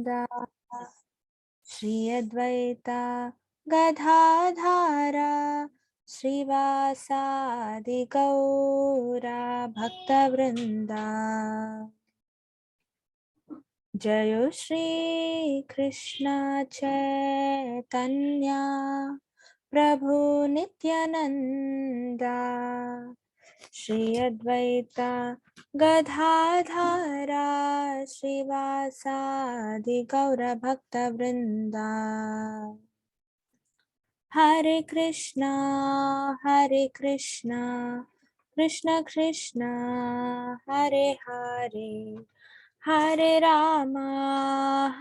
Govinda, Shri Advaita Gadadhara Srivasadi Gaura Bhakta Vrinda. Jayo Shri Krishna Chaitanya Prabhu Nityananda Shri Advaita Gadadhara Srivasadi Gaura Bhakta Vrinda. Hare Krishna, Krishna Krishna, Hare Hare, Hare Rama,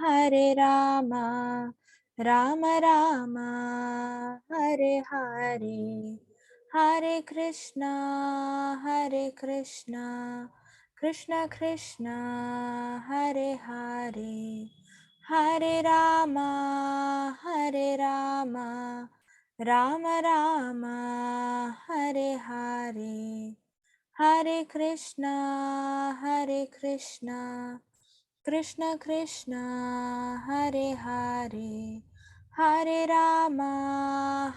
Rama Rama, Hare Hare. Hare Krishna, Krishna Krishna, Hare Hare, Hare Rama, Rama Rama, Hare Hare. Hare Krishna, Krishna Krishna, Hare Hare, Hare Rama,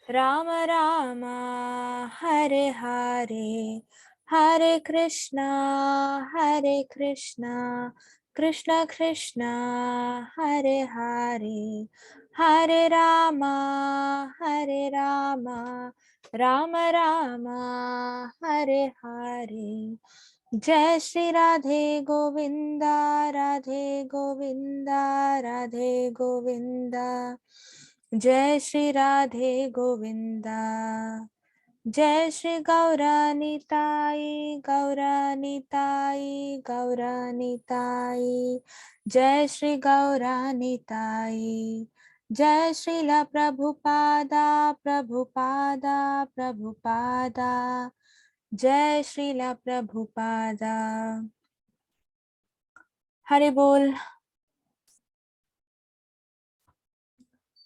Rama Rama, Hare Hare. Hare Krishna, Krishna Krishna, Hare Hare, Hare Rama, Rama Rama, Hare Hare. Jai Shri Radhe Govinda, Radhe Govinda, Radhe Govinda. Jai Shri Radhe Govinda. Jai Shri Gauranitai, Gauranitai, Gauranitai. Jai Shri Gauranitai. Jai Shri La Prabhupada, Prabhupada, Prabhupada. Jai Shri La Prabhupada. Hare Bol.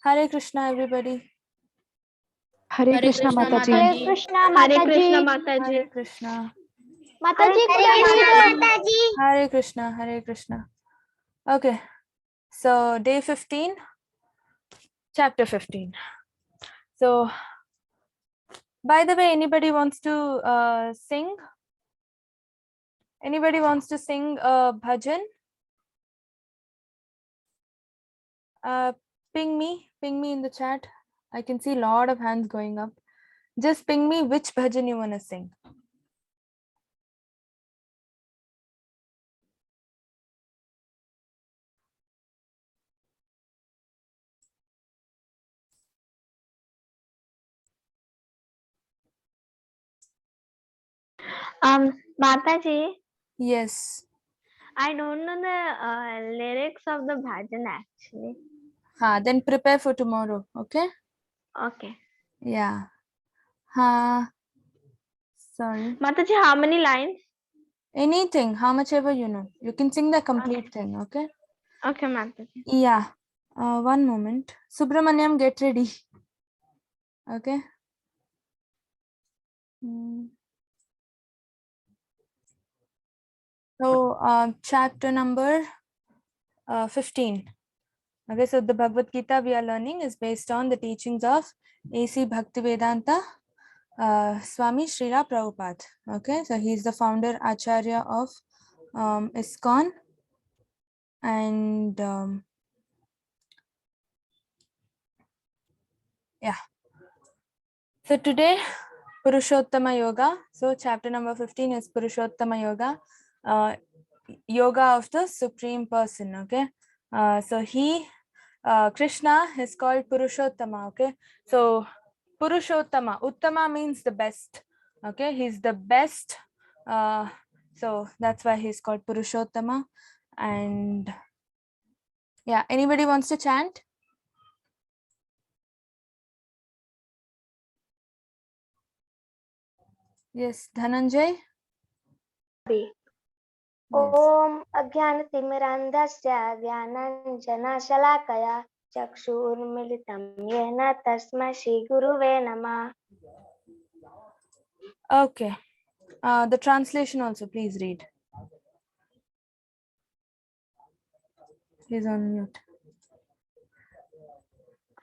Hare Krishna, everybody. Hare Krishna Mataji. Hare Krishna Mataji. Hare Krishna. Mataji, Hare Krishna, Hare Krishna. Okay, so day 15, chapter 15. So, by the way, anybody wants to sing? Anybody wants to sing a bhajan? Ping me in the chat. I can see a lot of hands going up. Just ping me which bhajan you want to sing. Mataji. Yes. I don't know the lyrics of the bhajan actually. Then prepare for tomorrow, okay? Okay. Yeah. Sorry. Mataji, how many lines? Anything, how much ever you know. You can sing the complete thing, okay? Okay, Mataji. Yeah. One moment. Subramanyam, get ready. Okay. So, chapter number 15. Okay, so the Bhagavad Gita we are learning is based on the teachings of A.C. Bhaktivedanta Swami Srila Prabhupada. Okay, so he is the founder Acharya of ISKCON, and yeah. So today, Purushottama Yoga. So chapter number 15 is Purushottama Yoga, Yoga of the Supreme Person. Okay, so Krishna is called Purushottama. Okay, so Purushottama, Uttama means the best. Okay, he's the best. So that's why he's called Purushottama. And yeah, anybody wants to chant? Yes, Dhananjay. Om Ajnanatimirandhasya Jnananjana-shalakaya Chakshurmilitam Yena Tasmai Shri Guruve Namah. Okay. The translation also, please read. He's on mute.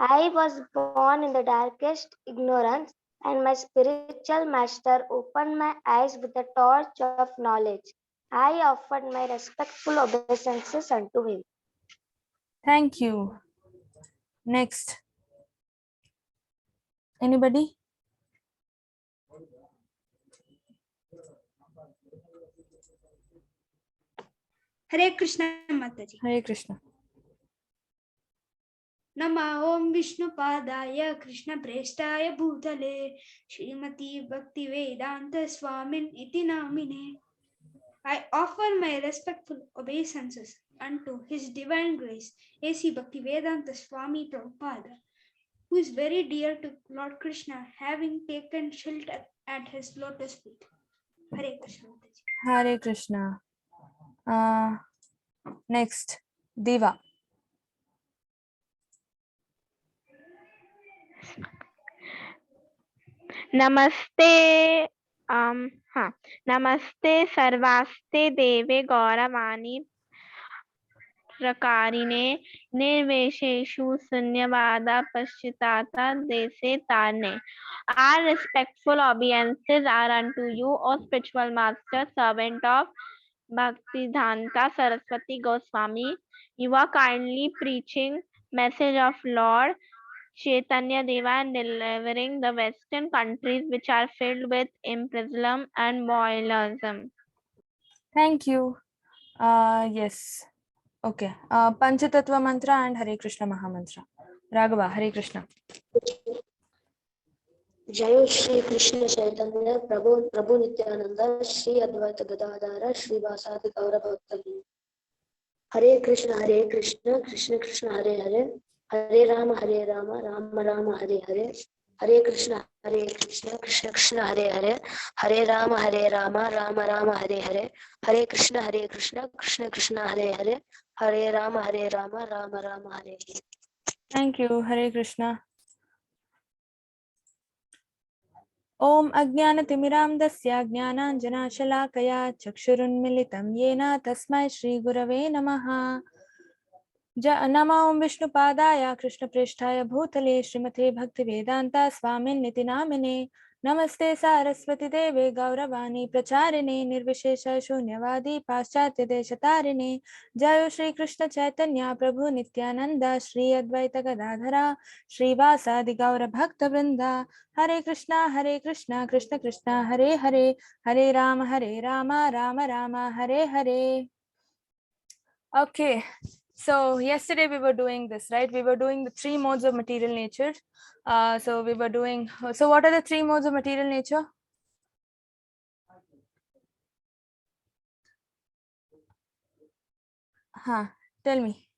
I was born in the darkest ignorance, and my spiritual master opened my eyes with the torch of knowledge. I offered my respectful obeisances unto him. Thank you. Next. Anybody? Hare Krishna Mataji. Hare Krishna. Nama Om Vishnu Padaya Krishna Prestaya Bhutale Srimati Bhakti Vedanta Swamin Iti Namine. I offer my respectful obeisances unto His Divine Grace, A.C. Bhaktivedanta Swami Prabhupada, who is very dear to Lord Krishna, having taken shelter at His lotus feet. Hare Krishna. Hare Krishna. Next, Diva. Namaste. Namaste Sarvaste Deve Gauravani Prakarine Nirvesheshu Sunyavada Paschitata Dese Tarne. Our respectful obeisances are unto you, O spiritual master, servant of Bhaktivedanta Saraswati Goswami. You are kindly preaching message of Lord Chaitanya Deva and delivering the Western countries which are filled with imperialism and boilerism. Thank you. Yes. Okay. Panchatattva mantra and Hare Krishna Mahamantra. Raghava, Hare Krishna. जय श्री कृष्ण चैतन्य प्रभु प्रभु नित्यानंद श्री अद्वैत गदाधर श्रीवासादि गौर भक्तवृंद हरे Krishna Krishna Krishna Hare Hare Hare Ram Ram Ram Hare Hare Hare Krishna Krishna Krishna Hare Hare Hare Ram Ram Ram Hare Hare Hare Krishna Krishna Krishna Hare Hare Hare Ram Ram Ram Hare Hare. Thank you. Hare Krishna. Om Ajnanatimirandasya Jnananjanashalakaya Chakshurunmilitam Yena Tasmai Shri Gurave Namaha. Nama Om Vishnu Padaya Krishna Presthaya Bhutale Srimate Bhaktivedanta Swamin Niti Namine. Namaste Saraswati Deve Gauravani Pracharine Nirvishesha Shunyavadi Paschatya Deshatarine. Jayo Shri Krishna Chaitanya Prabhu Nityananda Shri Advaita Gadadhara Shri Vasadi Gaura Bhakta Vrinda. Hare Krishna Krishna Krishna Hare Hare Hare Rama Rama Rama Hare Hare. Okay, so yesterday we were doing this, right? We were doing the 3 modes of material nature. So we were doing, so what are the 3 modes of material nature? Tell me.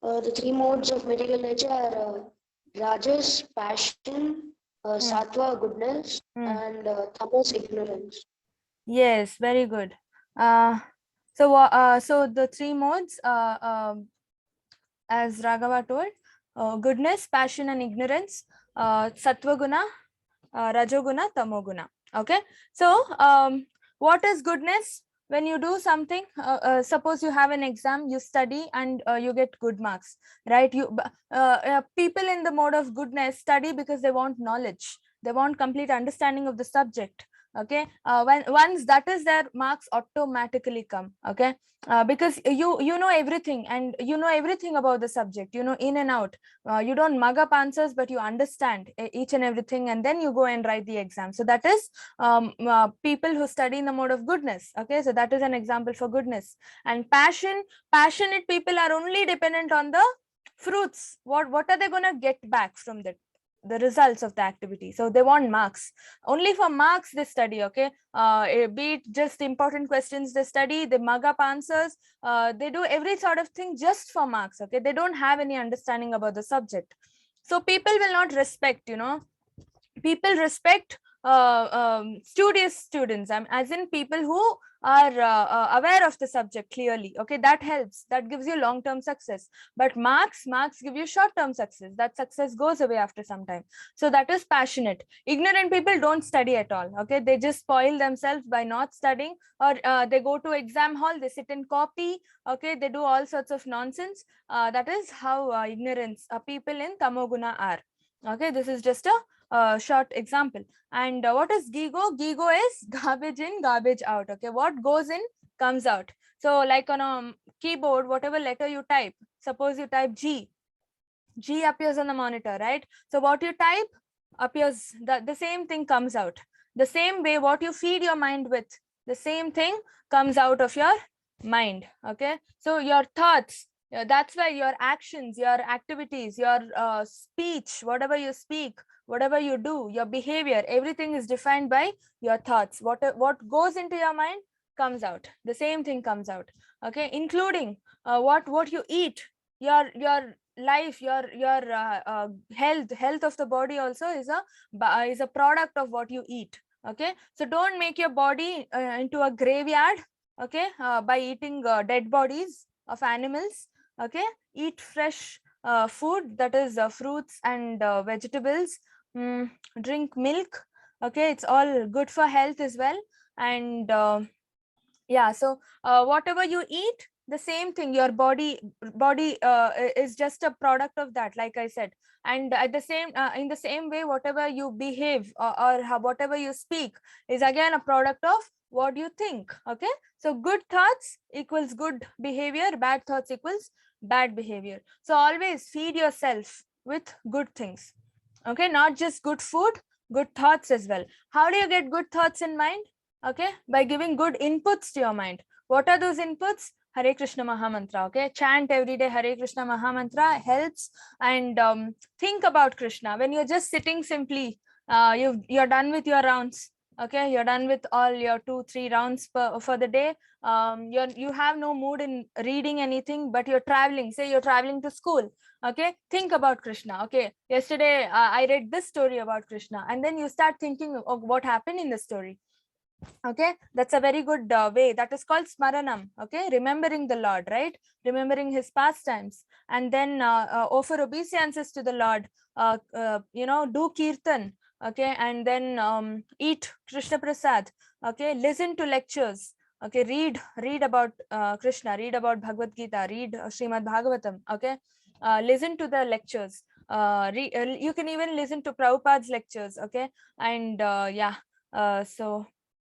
The 3 modes of material nature are Rajas, passion, Sattva, goodness, and Tamas, ignorance. Yes, very good. So the 3 modes, as Raghava told, goodness, passion, and ignorance, Sattva guna, Rajoguna, Tamoguna. Okay, so what is goodness? When you do something, suppose you have an exam, you study and you get good marks, right? People in the mode of goodness study because they want knowledge, they want complete understanding of the subject. Okay, once that is there, marks automatically come. Okay, because you know everything, and you know everything about the subject, you know in and out. You don't mug up answers, but you understand each and everything, and then you go and write the exam. So that is people who study in the mode of goodness. Okay, so that is an example for goodness. And passionate people are only dependent on the fruits. What are they going to get back from the results of the activity? So they want marks. Only for marks they study. Okay, be it just important questions they study, they mug up answers, they do every sort of thing just for marks. Okay, they don't have any understanding about the subject. So people will not respect, people respect studious students, as in people who are aware of the subject clearly. Okay, that helps, that gives you long-term success. But marks give you short-term success. That success goes away after some time. So that is passionate. Ignorant people don't study at all. Okay, they just spoil themselves by not studying, or they go to exam hall, they sit and copy. Okay, they do all sorts of nonsense. That is how ignorance people in tamoguna are. Okay, this is just a short example. And what is gigo? Gigo is garbage in, garbage out. Okay, what goes in comes out. So like on a keyboard, whatever letter you type, suppose you type G appears on the monitor, right? So what you type appears, the same thing comes out. The same way, what you feed your mind with, the same thing comes out of your mind. Okay, so your thoughts, that's why your actions, your activities, your speech, whatever you speak, whatever you do, your behavior, everything is defined by your thoughts. What goes into your mind comes out. The same thing comes out. Okay, including what you eat, your life, your health of the body also is a product of what you eat. Okay, so don't make your body into a graveyard. Okay, by eating dead bodies of animals. Okay, eat fresh food, that is fruits and vegetables. Drink milk. Okay, it's all good for health as well. And yeah, so whatever you eat, the same thing, your body is just a product of that, like I said. And at the same in the same way, whatever you behave, or whatever you speak, is again a product of what you think. Okay, so good thoughts equals good behavior, bad thoughts equals bad behavior. So always feed yourself with good things. Okay, not just good food, good thoughts as well. How do you get good thoughts in mind? Okay, by giving good inputs to your mind. What are those inputs? Hare Krishna Mahamantra. Okay, chant every day Hare Krishna Mahamantra helps. And think about Krishna when you're just sitting simply. You're done with your rounds. Okay, you're done with all your 2-3 rounds for the day. You have no mood in reading anything, but you're traveling. Say you're traveling to school. Okay, think about Krishna. Okay, yesterday I read this story about Krishna, and then you start thinking of what happened in the story. Okay, that's a very good way. That is called smaranam. Okay, remembering the Lord, right? Remembering his pastimes, and then offer obeisances to the Lord. Do kirtan. Okay, and then eat Krishna Prasad. Okay, listen to lectures. Okay, read about Krishna, read about Bhagavad Gita, read Srimad Bhagavatam. Okay, listen to the lectures. You can even listen to Prabhupada's lectures. Okay, and so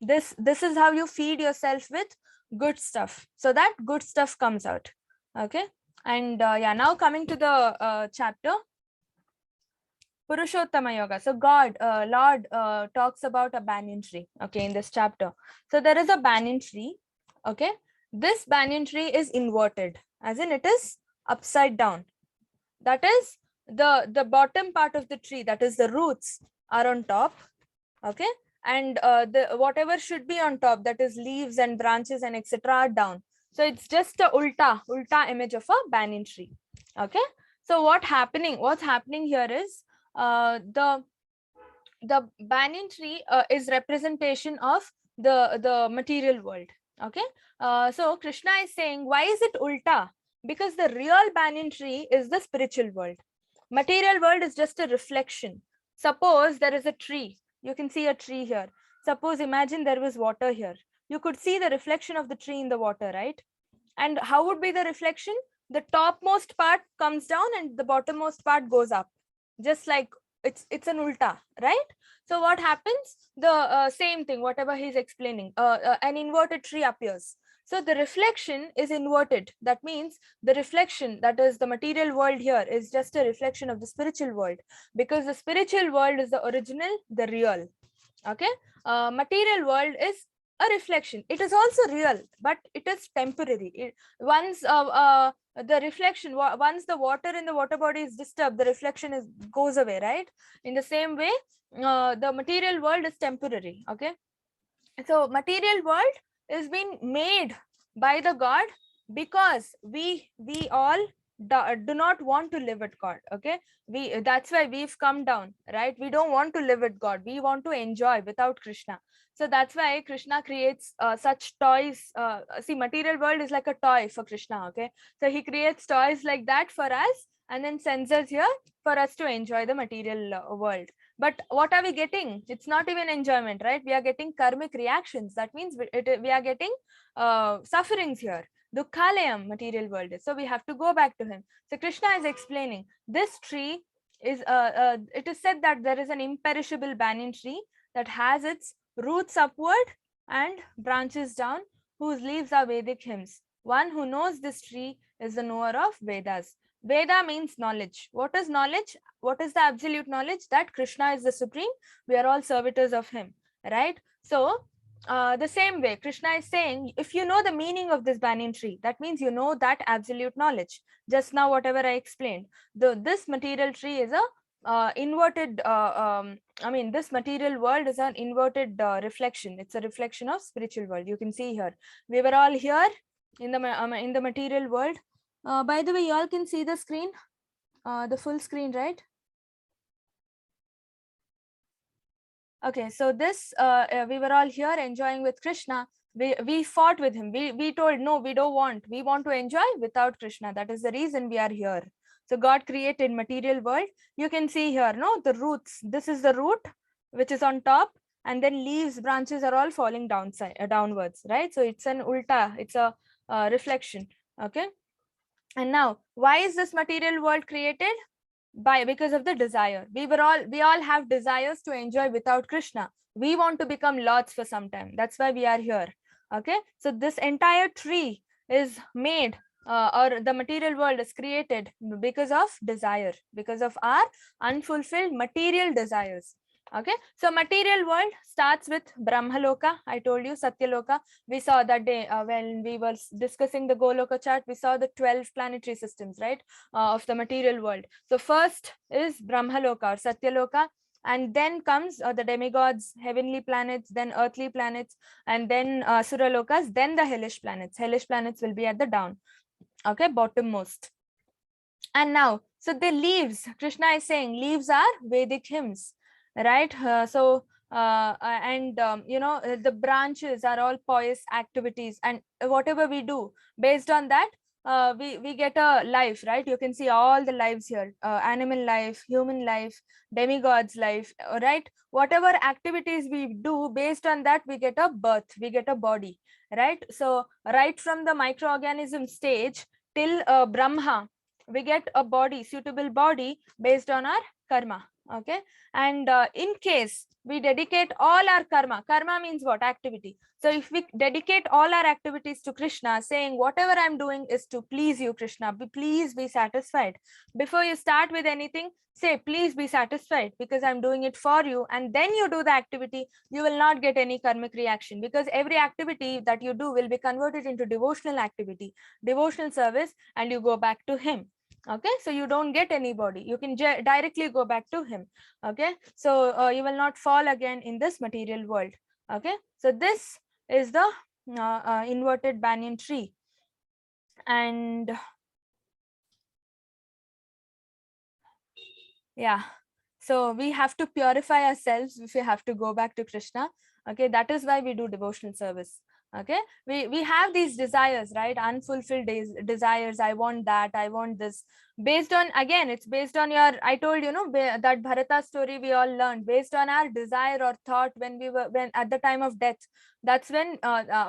this is how you feed yourself with good stuff, so that good stuff comes out. Okay, and now coming to the chapter Purushottama Yoga. So Lord talks about a banyan tree. Okay, in this chapter, so there is a banyan tree. Okay, this banyan tree is inverted, as in it is upside down. That is the bottom part of the tree, that is the roots, are on top. Okay, and the whatever should be on top, that is leaves and branches and etc., are down. So it's just a ulta image of a banyan tree. Okay, so what's happening here is the banyan tree is representation of the material world. Okay, so Krishna is saying, why is it ulta? Because the real banyan tree is the spiritual world. Material world is just a reflection. Suppose there is a tree. You can see a tree here. Suppose, imagine there was water here. You could see the reflection of the tree in the water, right? And how would be the reflection? The topmost part comes down and the bottommost part goes up. Just like it's an ulta, right? So what happens? The same thing, whatever he's explaining, an inverted tree appears. So the reflection is inverted. That means the reflection, that is the material world here, is just a reflection of the spiritual world, because the spiritual world is the original, the real. Okay, material world is a reflection. It is also real, but it is temporary. Once the reflection, once the water in the water body is disturbed, the reflection goes away, right? In the same way, the material world is temporary. Okay, so material world is being made by the God, because we all do not want to live with God. Okay, that's why we've come down, right? We don't want to live with God, we want to enjoy without Krishna. So that's why Krishna creates such toys. See, material world is like a toy for Krishna. Okay, so he creates toys like that for us and then sends us here for us to enjoy the material world. But what are we getting? It's not even enjoyment, right? We are getting karmic reactions. That means we are getting sufferings here. Dukhalayam material world is. So we have to go back to him. So Krishna is explaining this tree is it is said that there is an imperishable banyan tree that has its roots upward and branches down, whose leaves are Vedic hymns. One who knows this tree is the knower of Vedas. Veda means knowledge. What is knowledge? What is the absolute knowledge? That Krishna is the supreme. We are all servitors of him, right? So the same way Krishna is saying, if you know the meaning of this banyan tree, that means you know that absolute knowledge. Just now whatever I explained, this material tree is a inverted this material world is an inverted reflection. It's a reflection of spiritual world. You can see here we were all here in the material world. By the way, you all can see the screen, the full screen, right? Okay, so this we were all here enjoying with Krishna. We fought with him. We told no, we don't want. We want to enjoy without Krishna. That is the reason we are here. So God created material world. You can see here, no, the roots. This is the root which is on top, and then leaves, branches are all falling downwards, right? So it's an ulta. It's a reflection. Okay. And now, why is this material world created? Because of the desire. We all have desires to enjoy without Krishna. We want to become lords for some time. That's why we are here. Okay, so this entire tree is made or the material world is created because of desire, because of our unfulfilled material desires. Okay, so material world starts with Brahmaloka. I told you Satyaloka. We saw that day when we were discussing the Goloka chart. We saw the 12 planetary systems, right, of the material world. So first is Brahmaloka or Satyaloka, and then comes the demigods, heavenly planets, then earthly planets, and then Suralokas, then the hellish planets. Hellish planets will be at the down, okay, bottommost. And now, so the leaves, Krishna is saying leaves are Vedic hymns, right? The branches are all pious activities, and whatever we do based on that, we get a life, right? You can see all the lives here, animal life, human life, demigod's life, right? Whatever activities we do, based on that we get a birth, we get a body, right? So right from the microorganism stage till Brahma, we get a body, suitable body based on our karma. Okay, and in case we dedicate all our karma means what? Activity. So if we dedicate all our activities to Krishna, saying whatever I'm doing is to please you, Krishna, please be satisfied. Before you start with anything, say please be satisfied because I'm doing it for you, and then you do the activity. You will not get any karmic reaction, because every activity that you do will be converted into devotional activity, devotional service, and you go back to him. Okay, so you don't get anybody, you can directly go back to him. Okay, so you will not fall again in this material world. Okay, so this is the inverted banyan tree. And yeah, so we have to purify ourselves if we have to go back to Krishna. Okay, that is why we do devotional service. Okay, we have these desires, right? Unfulfilled desires. I want that, I want this. Based on, again, it's based on your, I told you, know, that Bharata story we all learned, based on our desire or thought when at the time of death. That's when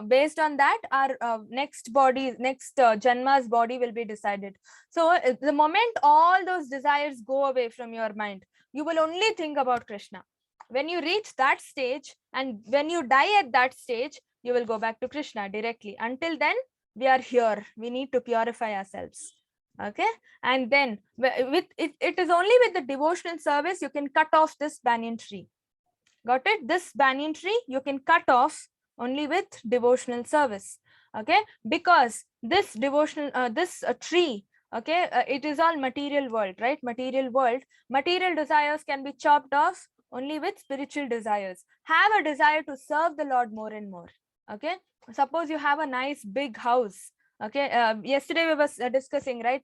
based on that our next janma's body will be decided. So the moment all those desires go away from your mind, you will only think about Krishna. When you reach that stage, and when you die at that stage, you will go back to Krishna directly. Until then, we are here. We need to purify ourselves. Okay, and then with it is only with the devotional service you can cut off this banyan tree. Got it? This banyan tree you can cut off only with devotional service. Okay, because this devotional tree, okay, it is all material world, right? Material world, material desires can be chopped off only with spiritual desires. Have a desire to serve the Lord more and more. Okay, suppose you have a nice big house, Okay, yesterday we was discussing, right?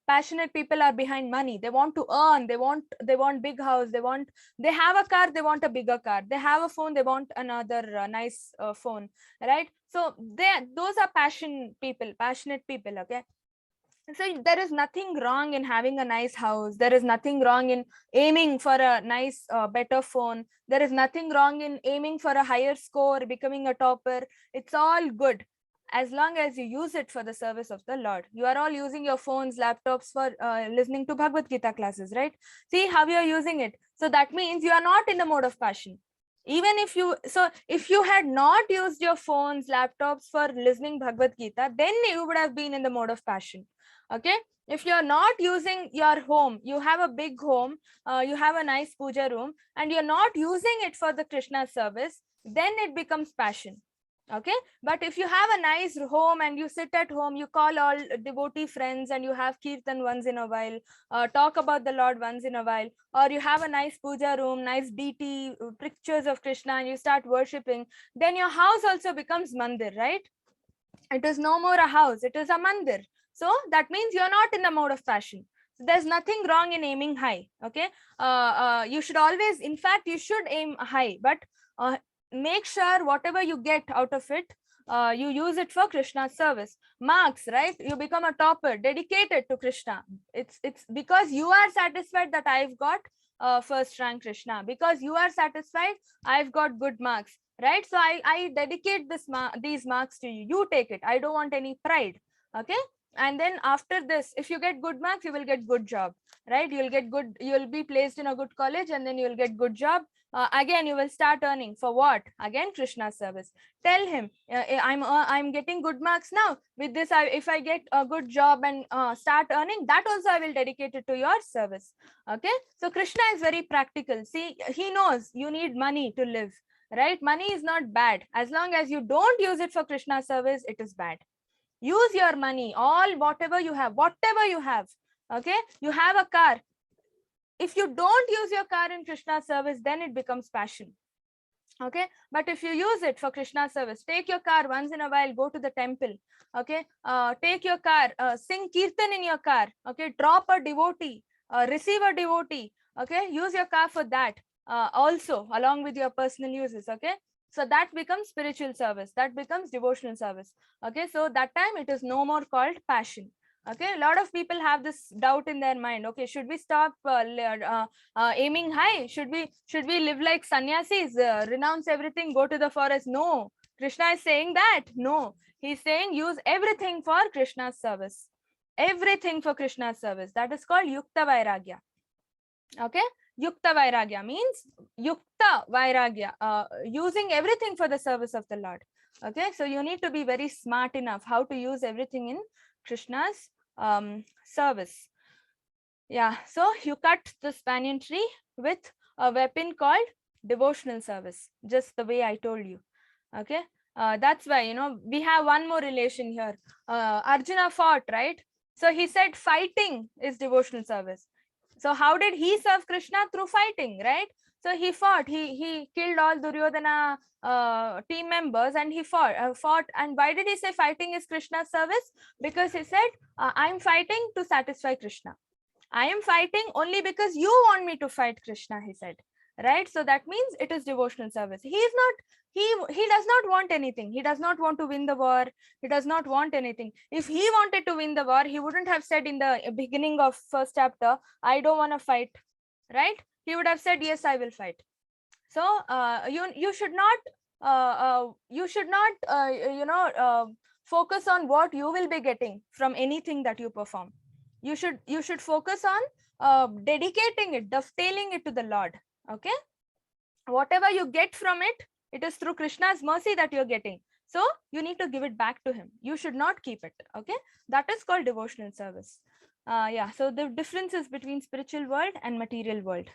Passionate people are behind money. They want to earn, they want big house, they have a car, they want a bigger car, they have a phone, they want another nice phone, right? So those are passionate people. Okay, so there is nothing wrong in having a nice house, there is nothing wrong in aiming for a nice better phone, there is nothing wrong in aiming for a higher score, becoming a topper. It's all good as long as you use it for the service of the Lord. You are all using your phones, laptops for listening to Bhagavad Gita classes, right? See how you are using it. So that means you are not in the mode of passion. Even if you had not used your phones, laptops for listening Bhagavad Gita, then you would have been in the mode of passion. Okay, if you're not using your home, you have a big home, you have a nice puja room, and you're not using it for the Krishna service, then it becomes passion. Okay, but if you have a nice home and you sit at home, you call all devotee friends and you have kirtan once in a while, talk about the Lord once in a while, or you have a nice puja room, nice deity pictures of Krishna, and you start worshipping, then your house also becomes mandir, right? It is no more a house, it is a mandir. So that means you're not in the mode of passion. So there's nothing wrong in aiming high. Okay, you should always, in fact, you should aim high, but make sure whatever you get out of it, you use it for Krishna's service. Marks, right? You become a topper, dedicated to Krishna. It's because you are satisfied that I've got first rank Krishna. Because you are satisfied, I've got good marks, right? So I dedicate these marks to you. You take it. I don't want any pride. Okay. And then after this, if you get good marks, you will get good job, right? You'll be placed in a good college, and then you'll get good job. Again, you will start earning for what? Again, Krishna's service. Tell him, I'm getting good marks now. With this, if I get a good job and start earning, that also I will dedicate it to your service. Okay, so Krishna is very practical. See, he knows you need money to live, right? Money is not bad. As long as you don't use it for Krishna's service, it is bad. Use your money, whatever you have. Okay, you have a car. If you don't use your car in Krishna's service, then it becomes passion. Okay, but if you use it for Krishna's service, take your car once in a while, go to the temple. Okay, take your car, sing kirtan in your car. Okay, drop a devotee, receive a devotee. Okay, use your car for that also, along with your personal uses. Okay, so that becomes spiritual service, that becomes devotional service. Okay, so that time it is no more called passion. Okay, a lot of people have this doubt in their mind. Okay, should we stop aiming high? Should we live like sannyasis, renounce everything, go to the forest? No, Krishna is saying that no. He's saying use everything for Krishna's service. Everything for Krishna's service. That is called Yukta Vairagya. Okay, Yukta Vairagya means Yukta Vairagya, using everything for the service of the Lord. Okay, so you need to be very smart enough how to use everything in Krishna's service. Yeah, so you cut this banyan tree with a weapon called devotional service, just the way I told you. Okay, that's why, you know, we have one more relation here. Arjuna fought, right? So he said fighting is devotional service. So how did he serve Krishna? Through fighting, right? So he fought, he killed all Duryodhana team members, and he fought. And why did he say fighting is Krishna's service? Because he said, I'm fighting to satisfy Krishna. I am fighting only because you want me to fight Krishna, he said, right? So that means it is devotional service. He does not want anything. He does not want to win the war. He does not want anything. If he wanted to win the war, he wouldn't have said in the beginning of first chapter, I don't want to fight, right? He would have said, yes, I will fight. So you should not focus on what you will be getting from anything that you perform. You should focus on dedicating it, dovetailing it to the Lord. Okay, whatever you get from it, it is through Krishna's mercy that you're getting. So you need to give it back to him. You should not keep it. Okay, that is called devotional service. Yeah, so the differences between spiritual world and material world.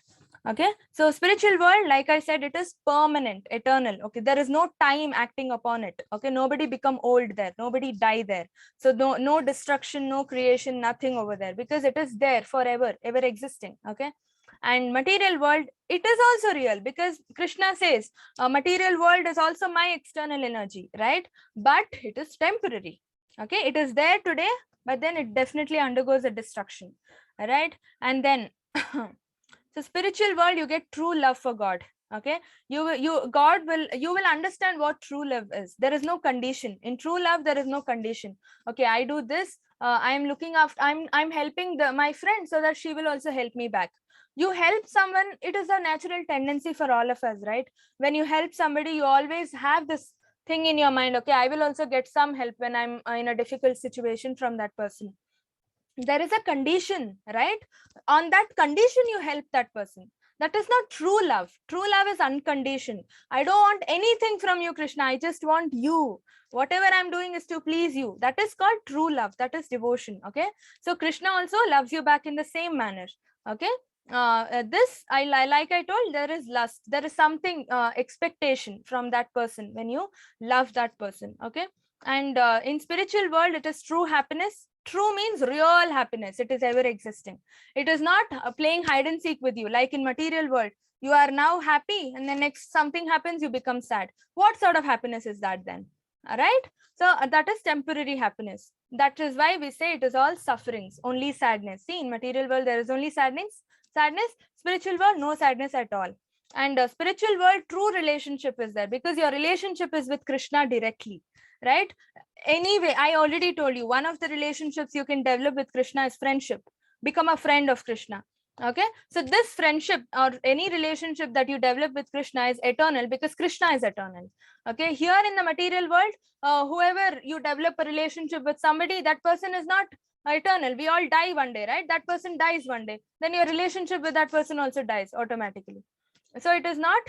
Okay, so spiritual world, like I said, it is permanent, eternal. Okay, there is no time acting upon it. Okay, nobody become old there, nobody die there. So no destruction, no creation, nothing over there, because it is there forever, ever existing. Okay, and material world, it is also real, because Krishna says material world is also my external energy, right? But it is temporary. Okay, it is there today, but then it definitely undergoes a destruction. All right, and then so spiritual world, you get true love for God. Okay, you will understand what true love is. There is no condition in true love. There is no condition. Okay, I do this, I am looking after, I'm helping my friend so that she will also help me back. You help someone, it is a natural tendency for all of us, right? When you help somebody, you always have this thing in your mind, okay, I will also get some help when I'm in a difficult situation from that person. There is a condition, right? On that condition you help that person. That is not true love. True love is unconditioned. I don't want anything from you, Krishna, I just want you. Whatever I'm doing is to please you. That is called true love. That is devotion. Okay, so Krishna also loves you back in the same manner. Okay, this like I told, there is lust, there is something, expectation from that person when you love that person. Okay, and in spiritual world, it is true happiness. True means real happiness. It is ever existing. It is not playing hide and seek with you. Like in material world, you are now happy and then next something happens, you become sad. What sort of happiness is that then? All right. So that is temporary happiness. That is why we say it is all sufferings, only sadness. See, in material world, there is only sadness. Spiritual world, no sadness at all. And spiritual world, true relationship is there because your relationship is with Krishna directly, right? Anyway, I already told you, one of the relationships you can develop with Krishna is friendship. Become a friend of Krishna. Okay, so this friendship or any relationship that you develop with Krishna is eternal because Krishna is eternal. Okay, here in the material world, whoever you develop a relationship with somebody, that person is not eternal. We all die one day, right? That person dies one day, then your relationship with that person also dies automatically. So it is not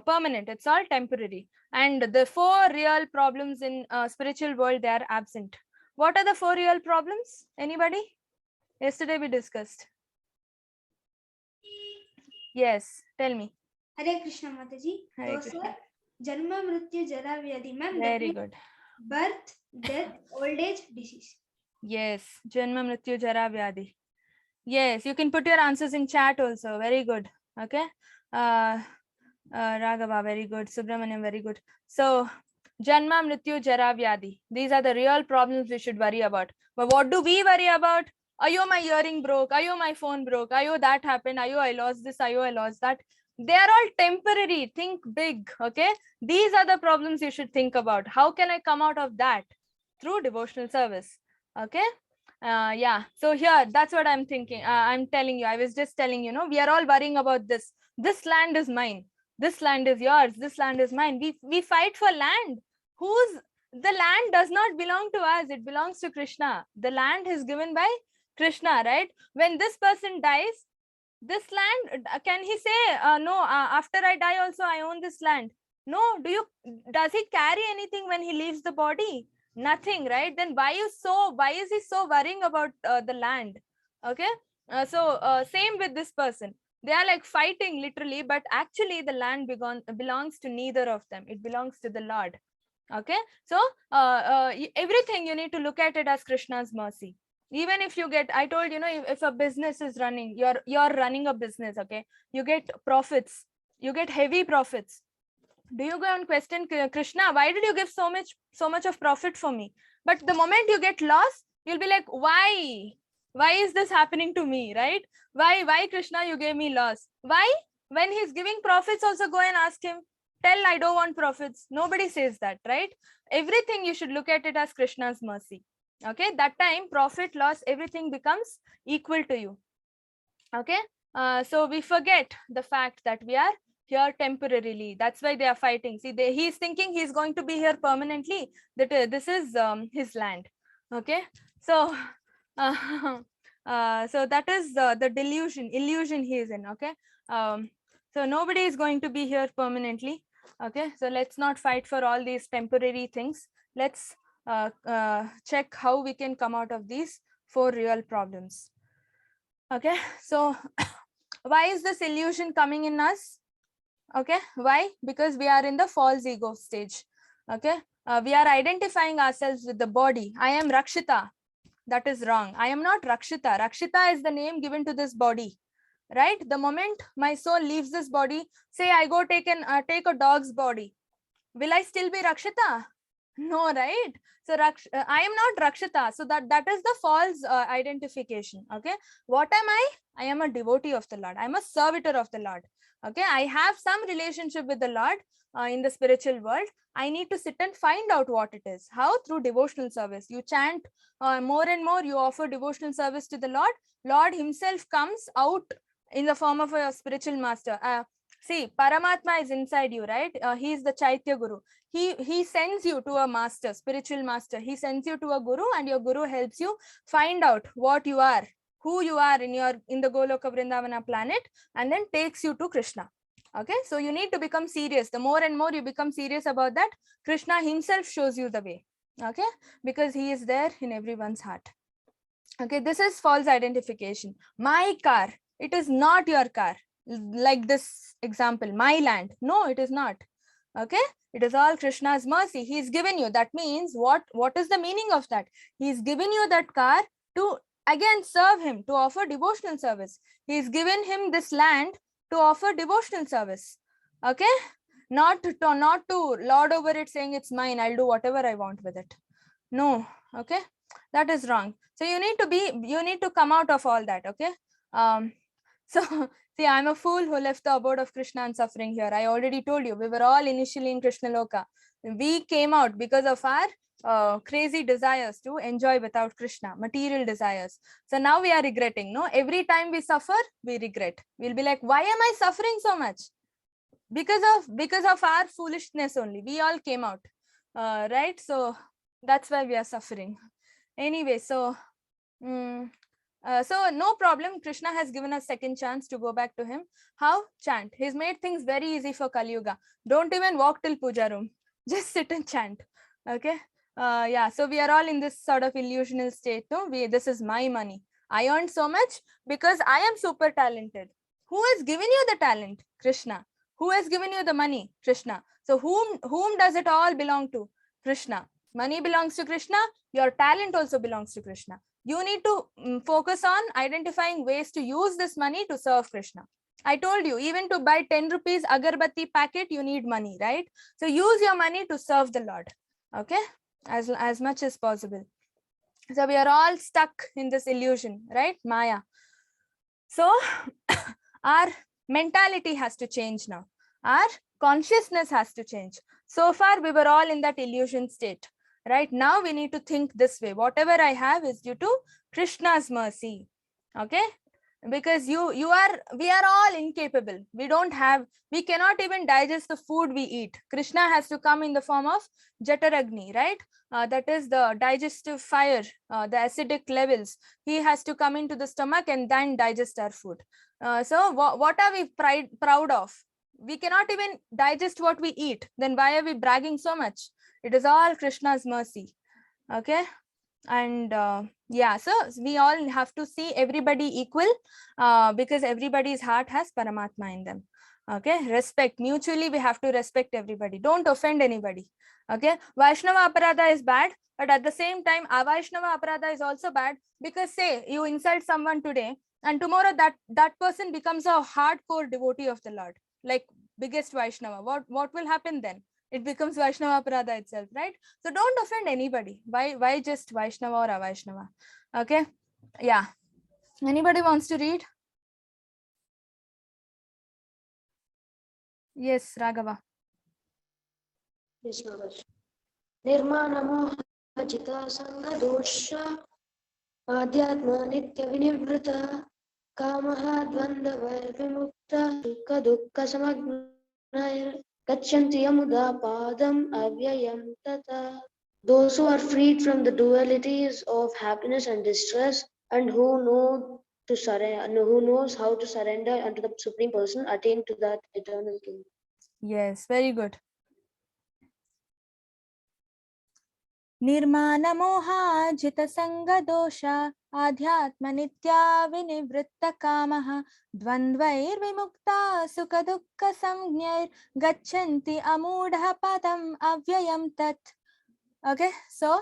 permanent, it's all temporary. And the four real problems in spiritual world, they are absent. What are the four real problems? Anybody? Yesterday we discussed. Yes, tell me. Hare Krishna Mataji. Hare So, Krishna. sir, Janma Mrityu Jara Vyadhi, ma'am. Very good. Birth, death, old age, disease. Yes, Janma Mrityu Jara Vyadhi. Yes, you can put your answers in chat also. Very good. Okay. Raghava, very good. Subramaniam, very good. So, Janma, Mrityu, Jara, Vyadhi. These are the real problems we should worry about. But what do we worry about? Ayo, my earring broke. Ayo, my phone broke. Ayo, that happened. Ayo, I lost this. Ayo, I lost that. They are all temporary. Think big. Okay. These are the problems you should think about. How can I come out of that? Through devotional service. Okay. Yeah. So here, that's what I'm thinking. I'm telling you. I was just telling you, we are all worrying about this. This land is mine. This land is yours, this land is mine. We fight for land. The land does not belong to us, it belongs to Krishna. The land is given by Krishna, right? When this person dies, this land, can he say, no, after I die also I own this land? No. Does he carry anything when he leaves the body? Nothing, right? Then why is he so worrying about the land? Okay, same with this person. They are like fighting literally, but actually the land belongs to neither of them. It belongs to the Lord. Okay, so everything you need to look at it as Krishna's mercy. Even if you get, I told if a business is running, you're running a business. Okay, you get profits, you get heavy profits. Do you go and question Krishna, why did you give so much of profit for me? But the moment you get lost, you'll be like, why is this happening to me, right? Why Krishna, you gave me loss? Why? When he's giving profits, also go and ask him, tell I don't want profits. Nobody says that, right? Everything you should look at it as Krishna's mercy. Okay, that time profit, loss, everything becomes equal to you. Okay, so we forget the fact that we are here temporarily. That's why they are fighting. See, he's thinking he's going to be here permanently, that this is his land. Okay, so so that is the illusion he is in. Okay, so nobody is going to be here permanently. Okay, so let's not fight for all these temporary things. Let's check how we can come out of these four real problems. Okay, so why is this illusion coming in us? Okay, why? Because we are in the false ego stage. Okay, we are identifying ourselves with the body. I am Rakshita. That is wrong. I am not Rakshita. Rakshita is the name given to this body, right? The moment my soul leaves this body, say I go take a dog's body, will I still be Rakshita? No, right? So I am not Rakshita. So that is the false identification. Okay. What am I? I am a devotee of the Lord. I am a servitor of the Lord. Okay. I have some relationship with the Lord in the spiritual world. I need to sit and find out what it is. How? Through devotional service. You chant more and more. You offer devotional service to the Lord. Lord himself comes out in the form of a spiritual master. See, Paramatma is inside you, right? He is the Chaitya Guru. He sends you to a master, spiritual master. He sends you to a guru, and your guru helps you find out what you are, who you are in the Goloka Vrindavana planet, and then takes you to Krishna. Okay, so you need to become serious. The more and more you become serious about that, Krishna himself shows you the way. Okay, because he is there in everyone's heart. Okay, this is false identification. My car, it is not your car. Like this example, my land. No, it is not. Okay, it is all Krishna's mercy. He's given you. That means what is the meaning of that? He's given you that car to again serve him, to offer devotional service. He's given him this land to offer devotional service. Okay, not to lord over it, saying it's mine, I'll do whatever I want with it. No. Okay, that is wrong. So you need to come out of all that. Okay, so see, I'm a fool who left the abode of Krishna and suffering here. I already told you, we were all initially in Krishna Loka. We came out because of our crazy desires to enjoy without Krishna, material desires. So now we are regretting. No, every time we suffer, we regret. We'll be like, why am I suffering so much? Because of our foolishness only. We all came out, right? So that's why we are suffering. Anyway, so so no problem. Krishna has given us second chance to go back to him. How? Chant. He's made things very easy for Kali Yuga. Don't even walk till puja room. Just sit and chant. Okay. Yeah. So we are all in this sort of illusional state. No, this is my money. I earned so much because I am super talented. Who has given you the talent? Krishna. Who has given you the money? Krishna. So whom does it all belong to? Krishna. Money belongs to Krishna. Your talent also belongs to Krishna. You need to focus on identifying ways to use this money to serve Krishna. I told you, even to buy 10 rupees agarbatti packet, you need money, right? So use your money to serve the Lord. Okay, as much as possible. So we are all stuck in this illusion, right? Maya. So our mentality has to change now. Our consciousness has to change. So far, we were all in that illusion state. Right now, we need to think this way. Whatever I have is due to Krishna's mercy. Okay, because we are all incapable. We cannot even digest the food we eat. Krishna has to come in the form of Jataragni, right? That is the digestive fire, the acidic levels. He has to come into the stomach and then digest our food. So what are we proud of? We cannot even digest what we eat. Then why are we bragging so much? It is all Krishna's mercy. Okay. And yeah, so we all have to see everybody equal because everybody's heart has Paramatma in them. Okay, respect. Mutually, we have to respect everybody. Don't offend anybody. Okay, Vaishnava Aparadha is bad, but at the same time, Avaishnava Aparadha is also bad because say you insult someone today and tomorrow that person becomes a hardcore devotee of the Lord, like biggest Vaishnava. What will happen then? It becomes Vaishnava Aparadha itself, right? So don't offend anybody. Why just Vaishnava or Avaishnava? Okay. Yeah. Anybody wants to read? Yes, Raghava. Yes, Maharaj. Nirmanamoha jita sangha dosha adhyatma nitya vinivrita kamaha dvandava vimukta sukha dukkha samagnaya gachanti yamuda padam avyayam tata. Those who are freed from the dualities of happiness and distress and who knows how to surrender unto the Supreme Person attain to that eternal kingdom. Yes, very good. Nirmana moha jita sangha dosha adhyatma nitya vinivritta kamaha dvandvair vimukta sukha dukkha samgnair gachanti amudha padam avyayam tat. Okay, so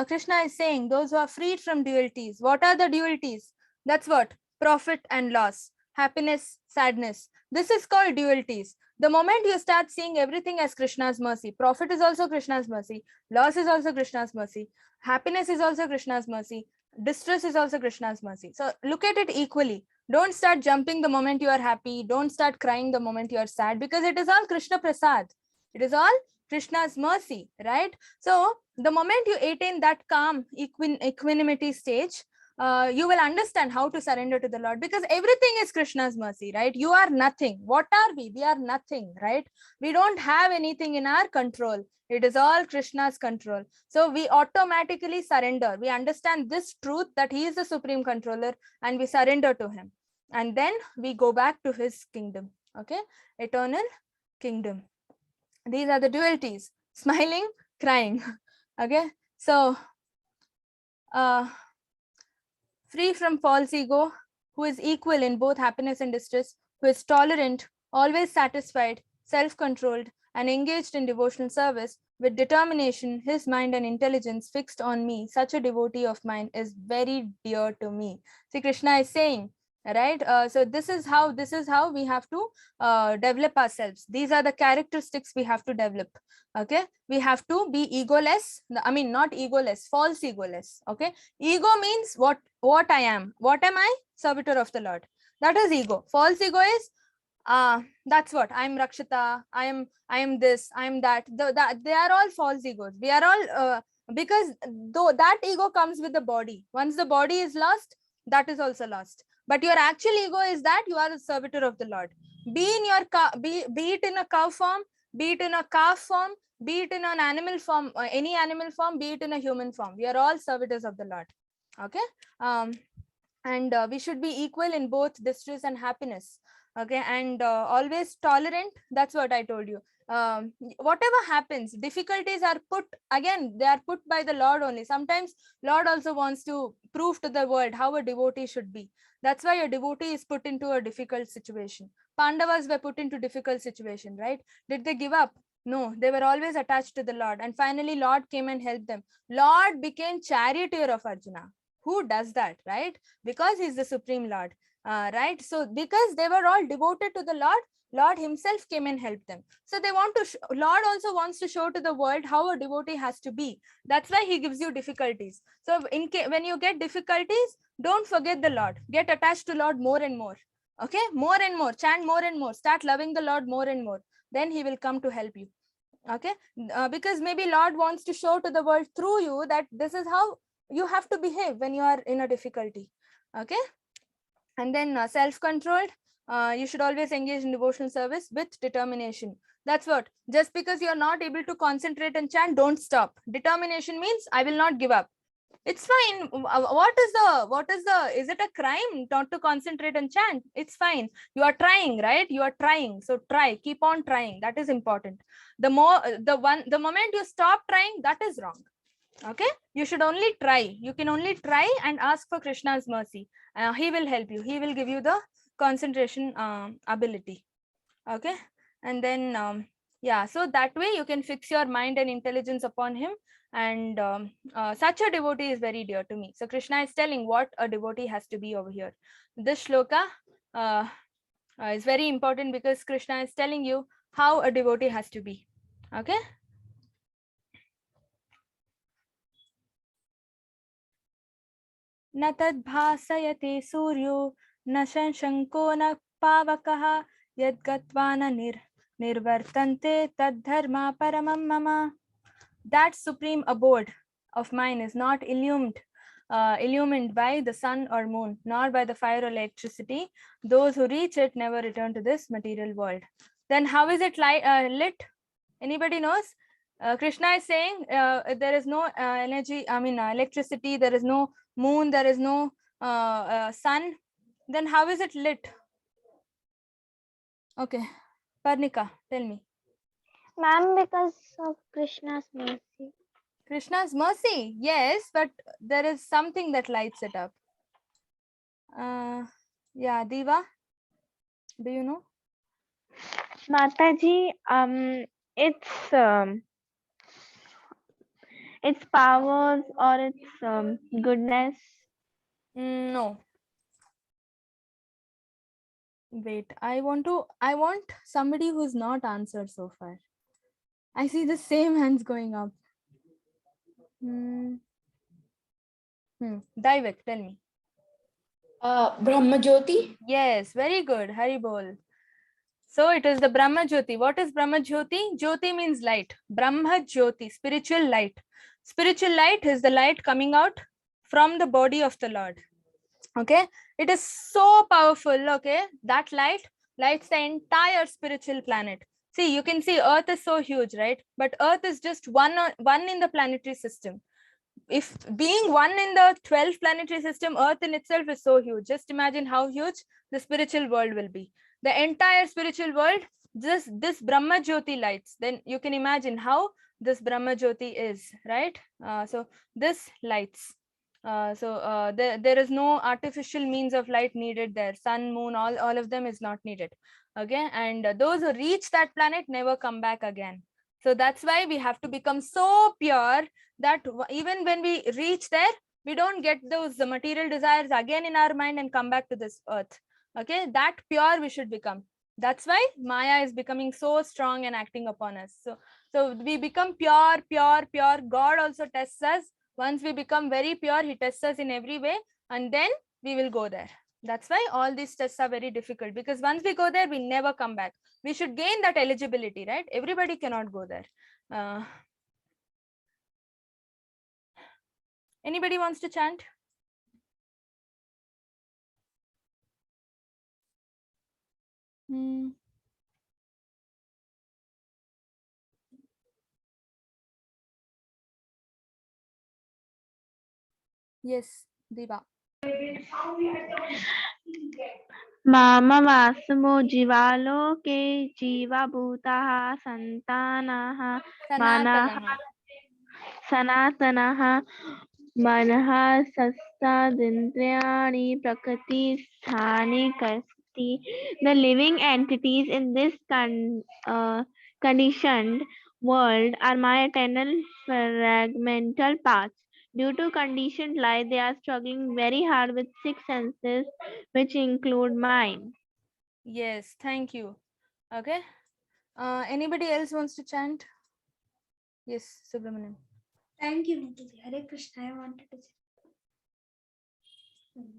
Krishna is saying those who are freed from dualities. What are the dualities? That's what? Profit and loss, happiness, sadness. This is called dualities. The moment you start seeing everything as Krishna's mercy, profit is also Krishna's mercy, loss is also Krishna's mercy, happiness is also Krishna's mercy, distress is also Krishna's mercy. So look at it equally. Don't start jumping the moment you are happy. Don't start crying the moment you are sad, because it is all Krishna Prasad. It is all Krishna's mercy, right? So the moment you attain that calm equanimity stage, you will understand how to surrender to the Lord, because everything is Krishna's mercy, right? You are nothing. What are we? We are nothing, right? We don't have anything in our control. It is all Krishna's control. So we automatically surrender. We understand this truth that he is the supreme controller, and we surrender to him. And then we go back to his kingdom, okay? Eternal kingdom. These are the dualities: smiling, crying, okay? So free from false ego, who is equal in both happiness and distress, who is tolerant, always satisfied, self-controlled, and engaged in devotional service, with determination, his mind and intelligence fixed on me, such a devotee of mine is very dear to me. See, Krishna is saying, right? So this is how we have to develop ourselves. These are the characteristics we have to develop. Okay, we have to be egoless. I mean, not egoless, false egoless. Okay, ego means what I am. What am I? Servitor of the Lord. That is ego. False ego is that's what I am. Rakshita, I am this, I am that. They are all false egos. We are all because though that ego comes with the body. Once the body is lost, that is also lost. But your actual ego is that you are a servitor of the Lord. Be in your be it in a cow form, be it in a calf form, be it in an animal form, any animal form, be it in a human form. We are all servitors of the Lord. Okay, and we should be equal in both distress and happiness. Okay, and always tolerant. That's what I told you. Whatever happens, difficulties are put, again they are put by the Lord only. Sometimes Lord also wants to prove to the world how a devotee should be. That's why a devotee is put into a difficult situation. Pandavas were put into difficult situation, right? Did they give up? No, they were always attached to the Lord, and finally Lord came and helped them. Lord became charioteer of Arjuna. Who does that, right? Because he's the supreme Lord, right? So because they were all devoted to the Lord himself came and helped them. So they want to Lord also wants to show to the world how a devotee has to be. That's why he gives you difficulties. So when you get difficulties, don't forget the Lord. Get attached to Lord more and more. Okay, more and more, chant more and more, start loving the Lord more and more. Then he will come to help you. Okay, because maybe Lord wants to show to the world through you that this is how you have to behave when you are in a difficulty. Okay, and then self-controlled. You should always engage in devotional service with determination. That's what. Just because you are not able to concentrate and chant, don't stop. Determination means I will not give up. It's fine. What is the is it a crime not to concentrate and chant? It's fine. You are trying, right? You are trying. So try, keep on trying. That is important. The moment you stop trying, that is wrong. Okay, you should only try. You can only try and ask for Krishna's mercy. He will help you. He will give you the concentration ability. Okay, and then yeah, so that way you can fix your mind and intelligence upon him. And such a devotee is very dear to me. So Krishna is telling what a devotee has to be over here. This shloka is very important because Krishna is telling you how a devotee has to be. Okay. न तद्भासयते सूर्यो न शशंको न पावकः यद्गत्वा न निर्वर्तन्ते तद्धर्मा परमं मम. That supreme abode of mine is not illumined by the sun or moon, nor by the fire or electricity. Those who reach it never return to this material world. Then how is it lit? Anybody knows? Krishna is saying there is no energy, electricity, there is no moon, there is no sun. Then how is it lit? Okay, Parnika, tell me. Ma'am, because of Krishna's mercy. Krishna's mercy, yes, but there is something that lights it up. Yeah, Diva, do you know? Mataji, its powers or its goodness. No. Wait, I want somebody who's not answered so far. I see the same hands going up. Daivik, tell me. Brahma Jyoti. Yes, very good. Hari bol. So it is the Brahma Jyoti. What is Brahma Jyoti? Jyoti means light. Brahma Jyoti, spiritual light. Spiritual light is the light coming out from the body of the Lord. Okay, it is so powerful. Okay, that light lights the entire spiritual planet. See, you can see Earth is so huge, right? But Earth is just one in the planetary system. If being one in the 12th planetary system, Earth in itself is so huge. Just imagine how huge the spiritual world will be. The entire spiritual world, this Brahma Jyoti lights. Then you can imagine how this Brahma Jyoti is, right? So this lights. There is no artificial means of light needed there. Sun, moon, all of them is not needed. Okay, and those who reach that planet never come back again. So that's why we have to become so pure that even when we reach there, we don't get those material desires again in our mind and come back to this earth. Okay, that pure we should become. That's why Maya is becoming so strong and acting upon us. So we become pure. God also tests us. Once we become very pure, he tests us in every way, and then we will go there. That's why all these tests are very difficult, because once we go there, we never come back. We should gain that eligibility, right? Everybody cannot go there. Anybody wants to chant? Yes, Diva. Mama vasmo jivaloke jiva bhutaha santanaha manaha sanatanaha manaha sastadindrayani prakriti sthani kasti. The living entities in this conditioned world are my eternal fragmental parts. Due to conditioned life, they are struggling very hard with six senses, which include mine. Yes, thank you. Okay. Anybody else wants to chant? Yes, Subramanian. Thank you, Mataji. Hare Krishna, I wanted to say.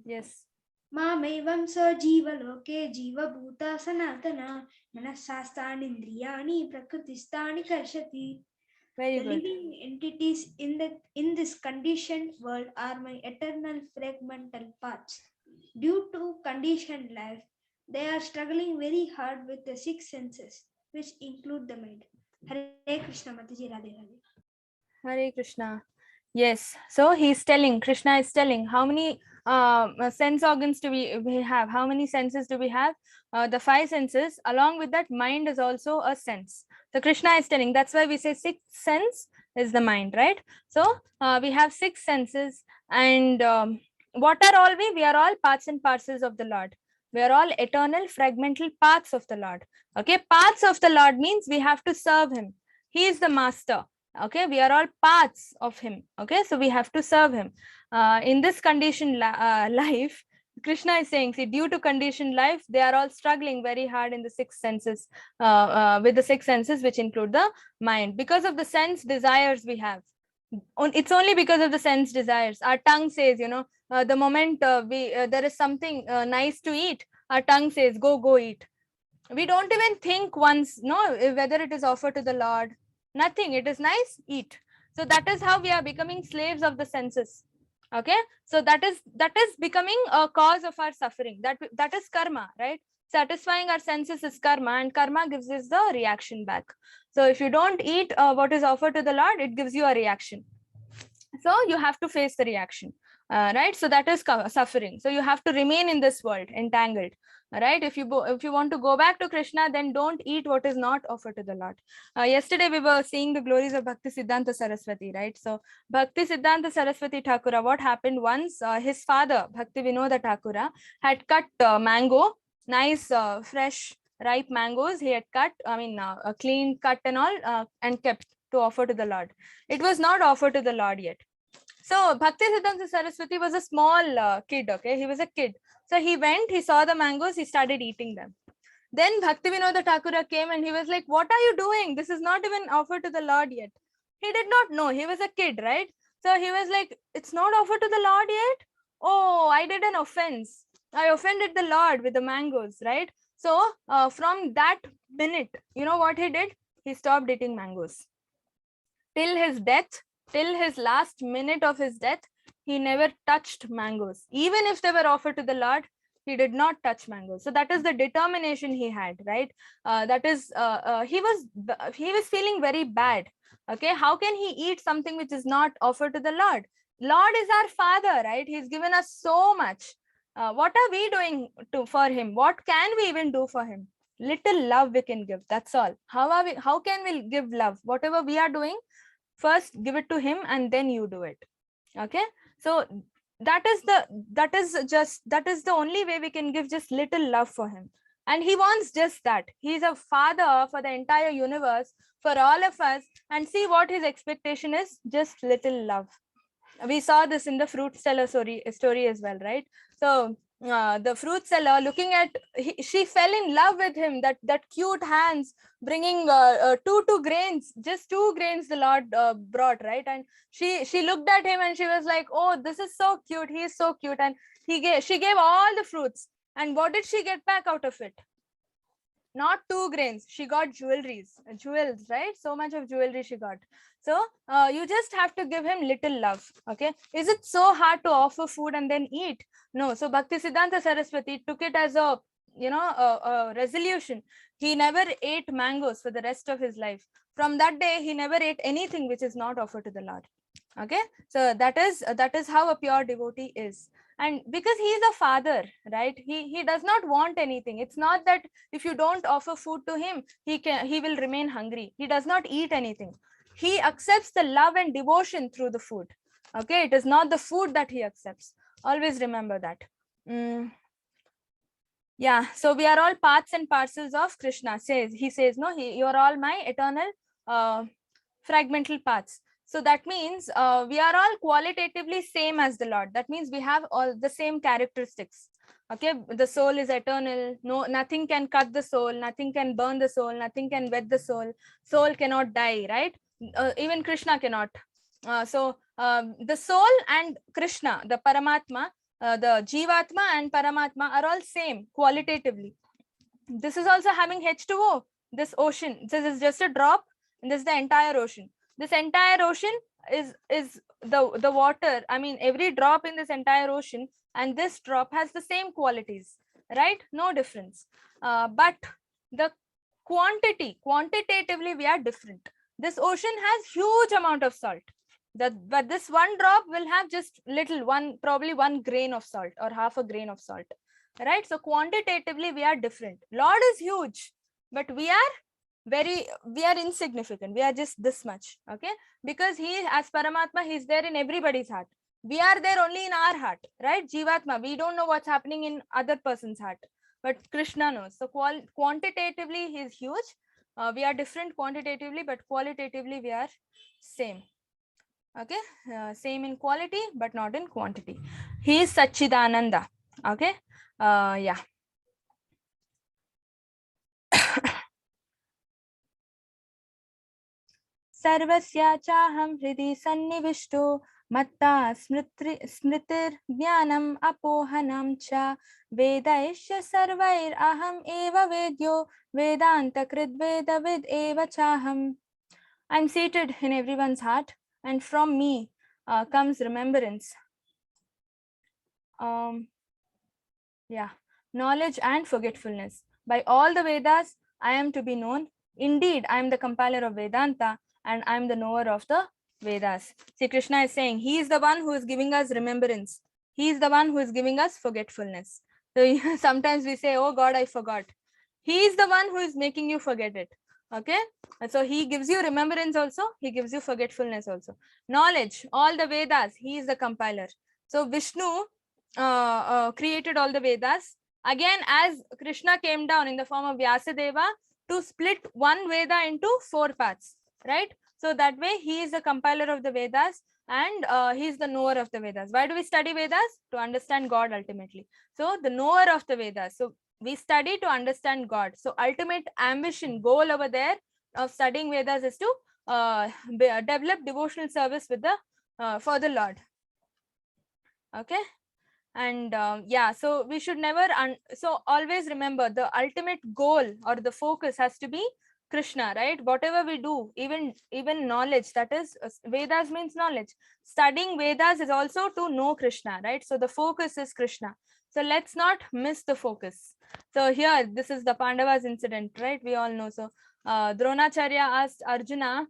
Yes. मामेवं सजीवलोके जीवभूता सनातना मनःशास्त्राणीन्द्रियाणि प्रकृतिस्थानि कर्षति. Very The good. living entities in this conditioned world are my eternal fragmental parts. Due to conditioned life, they are struggling very hard with the six senses, which include the mind. Hare Krishna, Mataji, Radhe Radhe. Hare Krishna. Yes. So he's telling, Krishna is telling, how many sense organs do we have? How many senses do we have? The five senses. Along with that, mind is also a sense. So Krishna is telling, that's why we say sixth sense is the mind, right? So we have six senses, and what are all we? We are all parts and parcels of the Lord. We are all eternal fragmental parts of the Lord. Okay, parts of the Lord means we have to serve him. He is the master. Okay, we are all parts of him. Okay, so we have to serve him. In this conditioned life, Krishna is saying, see, due to conditioned life, they are all struggling very hard in the six senses, with the six senses, which include the mind, because of the sense desires we have. It's only because of the sense desires. Our tongue says, the moment there is something nice to eat, our tongue says, go eat. We don't even think once, whether it is offered to the Lord. Nothing. It is nice, eat. So that is how we are becoming slaves of the senses. Okay, so that is becoming a cause of our suffering. That is karma, right? Satisfying our senses is karma, and karma gives us the reaction back. So if you don't eat what is offered to the Lord, it gives you a reaction. So you have to face the reaction, right? So that is suffering. So you have to remain in this world entangled, right? If you want to go back to Krishna, then don't eat what is not offered to the Lord. Yesterday we were seeing the glories of Bhakti Siddhanta Saraswati, right? So Bhakti Siddhanta Saraswati Thakura, what happened once, his father Bhakti Vinoda Thakura had cut mango, nice fresh ripe mangoes. He had cut, a clean cut and all, and kept to offer to the Lord. It was not offered to the Lord yet. So Bhaktisiddhanta Saraswati was a small kid, okay? He was a kid. So he went, he saw the mangoes, he started eating them. Then Bhaktivinoda Thakura came and he was like, what are you doing? This is not even offered to the Lord yet. He did not know. He was a kid, right? So he was like, it's not offered to the Lord yet? Oh, I did an offense. I offended the Lord with the mangoes, right? So from that minute, you know what he did? He stopped eating mangoes. Till his death, till his last minute of his death, he never touched mangoes. Even if they were offered to the Lord, he did not touch mangoes. So that is the determination he had, right? That is, he was feeling very bad. Okay, how can he eat something which is not offered to the Lord? Lord is our Father, right? He's given us so much. What are we doing for him? What can we even do for him? Little love we can give. That's all. How can we give love? Whatever we are doing, first give it to him and then you do it. Okay, so that is the only way we can give just little love for him. And he wants just that. He's a father for the entire universe, for all of us. And see what his expectation is, just little love. We saw this in the fruit seller story as well, right? So the fruit seller looking at, she fell in love with him, that cute hands bringing two grains, just 2 grains the Lord brought, right? And she looked at him and she was like, oh, this is so cute, he is so cute. And she gave all the fruits, and what did she get back out of it? Not 2 grains, she got jewels, right? So much of jewelry she got. So you just have to give him little love. Okay, is it so hard to offer food and then eat? No. So Bhaktisiddhanta Saraswati took it as a a resolution. He never ate mangoes for the rest of his life. From that day he never ate anything which is not offered to the Lord. Okay, so that is how a pure devotee is. And because he is a father, right, he does not want anything. It's not that if you don't offer food to him, he will remain hungry. He does not eat anything. He accepts the love and devotion through the food. Okay, it is not the food that he accepts. Always remember that. Yeah, so we are all parts and parcels of Krishna. He says, no, you are all my eternal fragmental parts. So that means we are all qualitatively same as the Lord. That means we have all the same characteristics. Okay, the soul is eternal. No, nothing can cut the soul, nothing can burn the soul, nothing can wet the soul. Soul cannot die, right? Even Krishna cannot. The soul and Krishna, the Paramatma, the Jivatma and Paramatma are all same qualitatively. This is also having H2O, this ocean. This is just a drop, and this is the entire ocean. This entire ocean is the water. I mean, every drop in this entire ocean and this drop has the same qualities, right? No difference. But the quantitatively we are different. This ocean has huge amount of salt. But this one drop will have just probably 1 grain of salt or half a grain of salt, right? So quantitatively we are different. Lord is huge, but we are insignificant. We are just this much. Okay, because he, as Paramatma, he's there in everybody's heart. We are there only in our heart, right? Jivatma, we don't know what's happening in other person's heart, but Krishna knows. So quantitatively he is huge. We are different quantitatively, but qualitatively we are same. Okay, same in quality but not in quantity. He is Satchidananda. Okay, yeah. Sarvasya chaham hridi sannivishto matta smritir jnanam apohanam cha vedaisya sarvair aham eva vedyo vedanta krid vedavid eva chaham. I'm seated in everyone's heart, and from me comes remembrance. Knowledge and forgetfulness. By all the Vedas, I am to be known. Indeed, I am the compiler of Vedanta, and I am the knower of the Vedas. See, Krishna is saying he is the one who is giving us remembrance. He is the one who is giving us forgetfulness. So sometimes we say, oh God, I forgot. He is the one who is making you forget it. Okay, so he gives you remembrance also, he gives you forgetfulness also. Knowledge, all the Vedas, he is the compiler. So Vishnu created all the Vedas. Again, as Krishna came down in the form of Vyasadeva to split one Veda into 4 parts, right? So that way he is the compiler of the Vedas. and he's the knower of the Vedas. Why do we study Vedas? To understand God ultimately. So the knower of the Vedas. So we study to understand God. So ultimate ambition, goal over there of studying Vedas is to develop devotional service with the for the Lord. Okay. And yeah, so we should never so always remember the ultimate goal or the focus has to be Krishna, right? Whatever we do, even knowledge, that is Vedas means knowledge. Studying Vedas is also to know Krishna, right? So the focus is Krishna. So let's not miss the focus. So here, this is the Pandavas incident, right? We all know. So Dronacharya asked Arjuna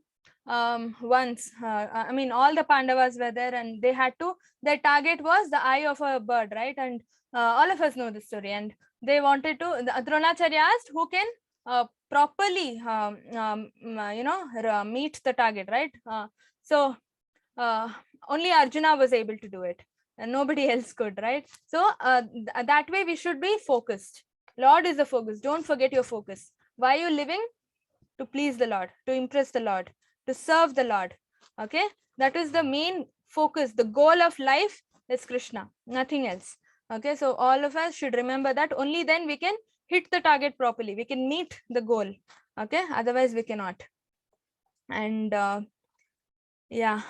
once, I mean, all the Pandavas were there and they had to, their target was the eye of a bird, right? And all of us know the story. And they wanted to, Dronacharya asked who can properly, meet the target, right? So only Arjuna was able to do it and nobody else could, right? So that way we should be focused. Lord is the focus. Don't forget your focus. Why are you living? To please the Lord, to impress the Lord, to serve the Lord. Okay, that is the main focus. The goal of life is Krishna, nothing else. Okay, so all of us should remember that. Only then we can hit the target properly, we can meet the goal. Okay, otherwise we cannot. And yeah,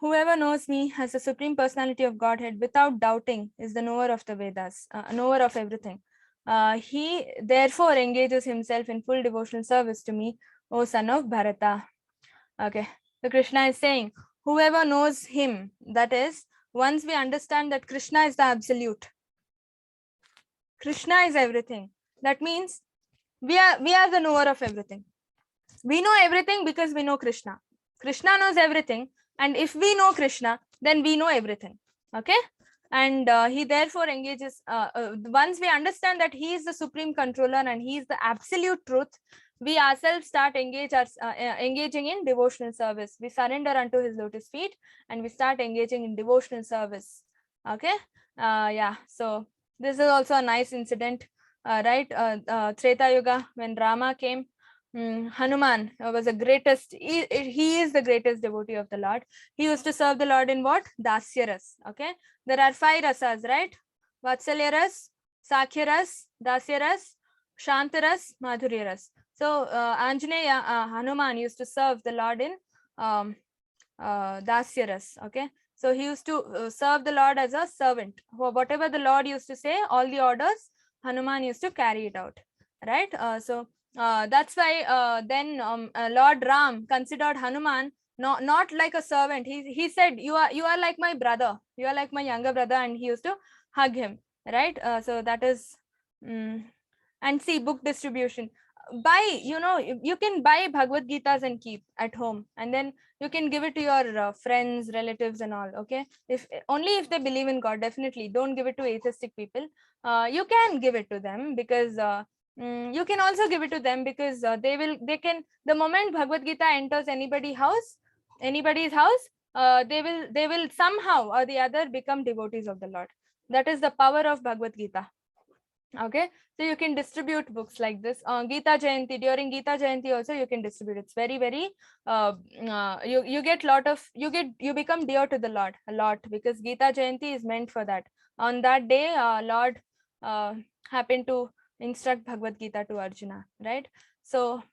whoever knows me as the Supreme Personality of Godhead without doubting is the knower of the Vedas, knower of everything. He therefore engages himself in full devotional service to me, O son of Bharata. Okay, so Krishna is saying, whoever knows him, that is, once we understand that Krishna is the absolute, Krishna is everything, that means we are the knower of everything. We know everything because we know Krishna. Krishna knows everything, and if we know Krishna, then we know everything. Okay, and he therefore engages, once we understand that he is the supreme controller and he is the absolute truth, we ourselves start engaging in devotional service. We surrender unto his lotus feet and we start engaging in devotional service. Okay, yeah, so this is also a nice incident, right? Treta Yuga, when Rama came, Hanuman was the greatest, he is the greatest devotee of the Lord. He used to serve the Lord in what? Dasya ras. Okay, there are 5 rasas, right? Vatsalya ras, Sakhya ras, Dasya ras, Shanta ras, Madhurya ras. So Anjaneya, Hanuman used to serve the Lord in Dasya ras. Okay, so he used to serve the Lord as a servant. Whatever the Lord used to say, all the orders, Hanuman used to carry it out, right? So that's why then Lord Ram considered Hanuman not like a servant. He said, you are like my brother, you are like my younger brother, and he used to hug him, right? So that is and see, book distribution. Buy, you can buy Bhagavad Gitas and keep at home, and then you can give it to your friends, relatives and all. Okay, if only if they believe in God. Definitely don't give it to atheistic people. You can give it to them because you can also give it to them because they can, the moment Bhagavad Gita enters anybody's house, they will somehow or the other become devotees of the Lord. That is the power of Bhagavad Gita. Okay, so you can distribute books like this. Gita Jayanti, during Gita Jayanti also you can distribute. It's very you get you become dear to the Lord a lot, because Gita Jayanti is meant for that. On that day, Lord happened to instruct Bhagavad Gita to Arjuna, right? So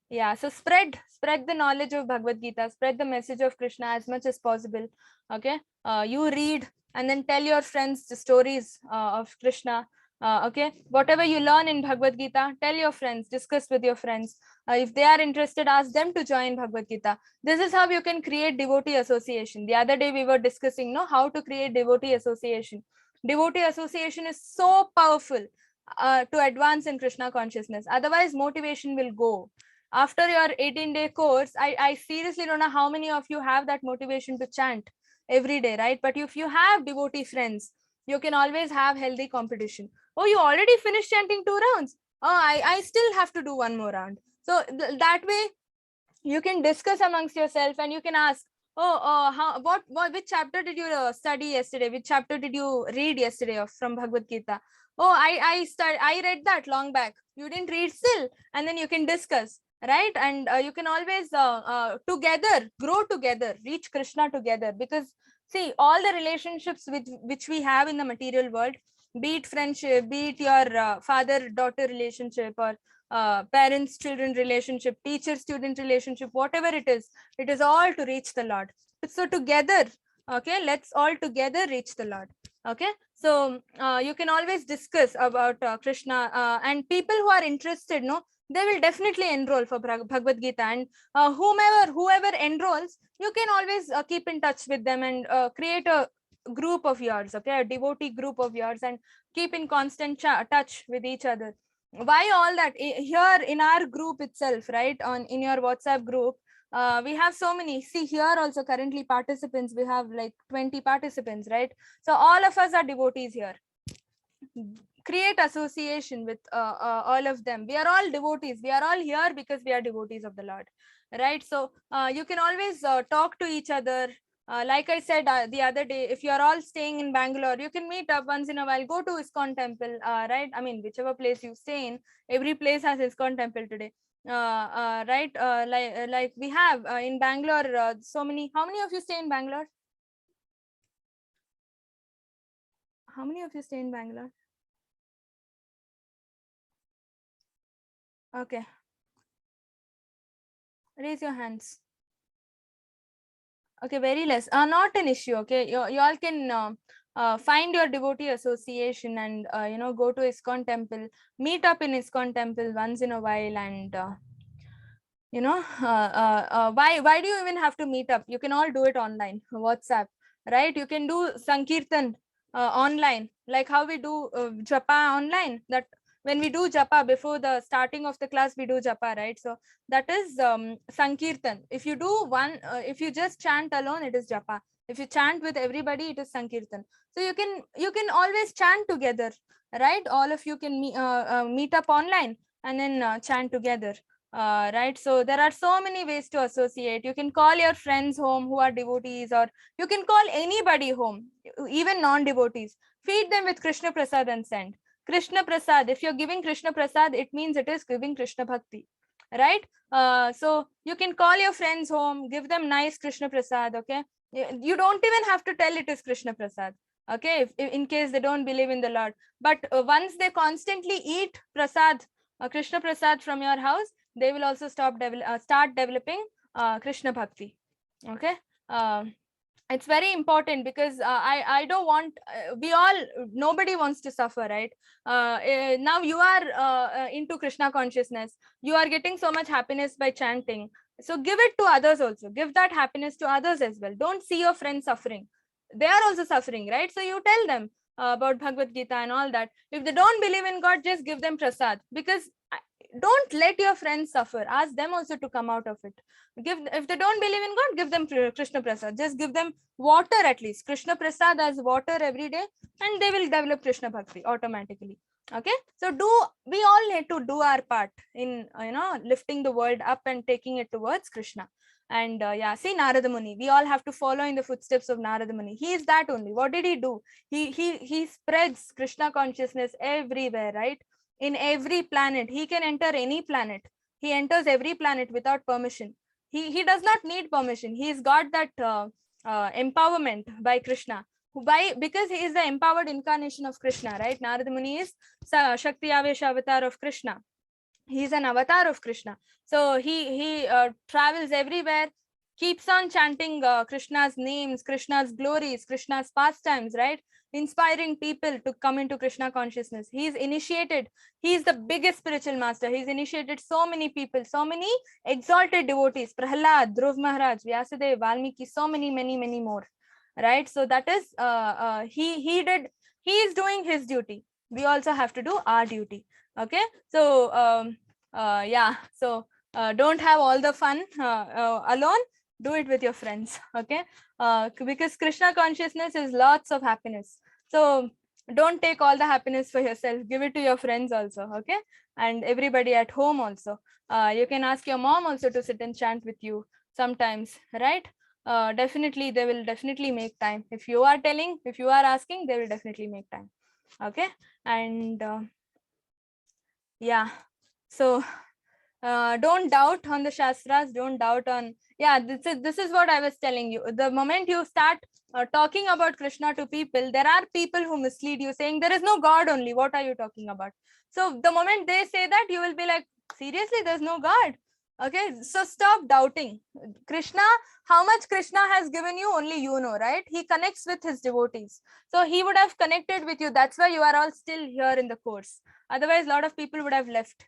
yeah, so spread the knowledge of Bhagavad Gita, spread the message of Krishna as much as possible. Okay, you read and then tell your friends the stories of Krishna. Okay, whatever you learn in Bhagavad Gita, tell your friends, discuss with your friends. If they are interested, ask them to join Bhagavad Gita. This is how you can create devotee association. The other day we were discussing how to create devotee association. Devotee association is so powerful to advance in Krishna consciousness. Otherwise, motivation will go. After your 18-day course, I seriously don't know how many of you have that motivation to chant every day, right? But if you have devotee friends, you can always have healthy competition. Oh, you already finished chanting 2 rounds. Oh, I still have to do 1 more round. So that way you can discuss amongst yourself and you can ask, which chapter did you study yesterday? Which chapter did you read yesterday from Bhagavad Gita? Oh, I read that long back. You didn't read still, and then you can discuss. right? And you can always together grow together, reach Krishna together, because see, all the relationships which we have in the material world, be it friendship, be it your father daughter relationship, or parents children relationship, teacher student relationship, whatever it is all to reach the Lord. So together, okay, let's all together reach the Lord. Okay, so you can always discuss about Krishna, and people who are interested, no, they will definitely enroll for Bhagavad Gita, and whoever enrolls, you can always keep in touch with them, and create a group of yours, okay, a devotee group of yours, and keep in constant touch with each other. Why all that? Here in our group itself, right, on in your WhatsApp group, we have so many. See, here also currently participants, we have like 20 participants, right? So all of us are devotees here. Create association with all of them. We are all devotees, we are all here because we are devotees of the Lord, right? So you can always talk to each other. Like I said the other day, if you are all staying in Bangalore, you can meet up once in a while, go to ISKCON temple, right? I mean, whichever place you stay in, every place has ISKCON temple today, right? Like we have in Bangalore, so many. How many of you stay in Bangalore? How many of you stay in Bangalore? Okay, raise your hands. Okay, very less. Not an issue. Okay, you all can find your devotee association, and go to ISKCON temple, meet up in ISKCON temple once in a while, and why do you even have to meet up? You can all do it online, WhatsApp, right? You can do Sankirtan online, like how we do japa online. That when we do japa before the starting of the class, we do japa, right? So that is Sankirtan. If you do one, if you just chant alone, it is japa. If you chant with everybody, it is Sankirtan. So you can always chant together, right? All of you can meet up online and then chant together. Right, so there are so many ways to associate. You can call your friends home who are devotees, or you can call anybody home, even non-devotees. Feed them with Krishna Prasad and send Krishna Prasad. If you're giving Krishna Prasad, it means it is giving Krishna Bhakti, right? So you can call your friends home, give them nice Krishna Prasad. Okay, you don't even have to tell it is Krishna Prasad, okay, if in case they don't believe in the Lord. But once they constantly eat prasad, Krishna Prasad from your house, they will also start developing Krishna Bhakti. Okay, it's very important, because I don't want nobody wants to suffer, right? Now you are into Krishna consciousness, you are getting so much happiness by chanting, so give it to others also. Give that happiness to others as well. Don't see your friends suffering, they are also suffering, right? So you tell them about Bhagavad Gita and all that. If they don't believe in God, just give them prasad, because don't let your friends suffer. Ask them also to come out of it. If they don't believe in God, give them Krishna Prasad. Just give them water, at least Krishna Prasad as water every day, and they will develop Krishna Bhakti automatically. Okay, so we all need to do our part in lifting the world up and taking it towards Krishna. And yeah, see Narada Muni, we all have to follow in the footsteps of Narada Muni. He is that only. What did he do? He spreads Krishna consciousness everywhere, right? In every planet. He can enter any planet. He enters every planet without permission. He does not need permission. He's got that empowerment by Krishna. Because he is the empowered incarnation of Krishna, right? Narada Muni is Shakti Avesh avatar of Krishna. He's an avatar of Krishna. So he travels everywhere, keeps on chanting Krishna's names, Krishna's glories, Krishna's pastimes, right? Inspiring people to come into Krishna consciousness. He's initiated, he's the biggest spiritual master. He's initiated so many people, so many exalted devotees, Prahlad, Dhruv Maharaj, Vyasadeva, Valmiki, so many more, right? So that is he is doing his duty. We also have to do our duty. Okay, so yeah, so don't have all the fun alone, do it with your friends. Okay, because Krishna consciousness is lots of happiness, so don't take all the happiness for yourself, give it to your friends also. Okay, and everybody at home also. You can ask your mom also to sit and chant with you sometimes, right? Definitely they will definitely make time. If you are telling, if you are asking, they will definitely make time. Okay, and yeah, so Don't doubt on the Shastras, don't doubt on, yeah, this is what I was telling you. The moment you start talking about Krishna to people, there are people who mislead you saying there is no God only. What are you talking about? So the moment they say that, you will be like, seriously, there's no God. Okay, so stop doubting. Krishna, how much Krishna has given you, only you know, right? He connects with his devotees. So he would have connected with you. That's why you are all still here in the course. Otherwise, a lot of people would have left.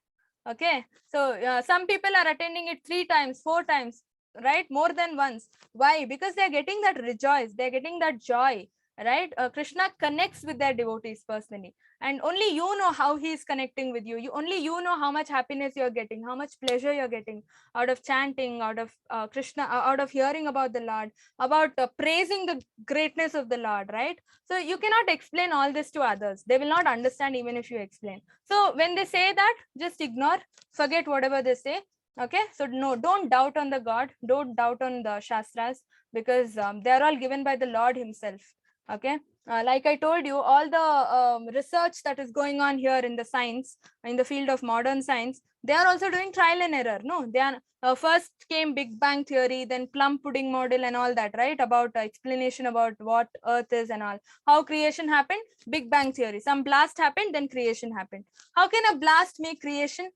Okay, so some people are attending it 3 times, 4 times, right? More than once. Why? Because they're getting that rejoice, they're getting that joy, right? Krishna connects with their devotees personally, and only you know how he is connecting with you. Only you know how much happiness you're getting, how much pleasure you're getting out of chanting, out of Krishna, out of hearing about the Lord, about praising the greatness of the Lord, right? So you cannot explain all this to others. They will not understand even if you explain. So when they say that, just ignore, forget whatever they say. Okay, so no, don't doubt on the God, don't doubt on the Shastras, because they are all given by the Lord himself. Okay, like I told you, all the research that is going on here in the science, in the field of modern science, they are also doing trial and error. No, they are first came Big Bang theory, then plum pudding model and all that, right? About explanation about what Earth is and all, how creation happened. Big Bang theory, some blast happened, then creation happened. How can a blast make creation?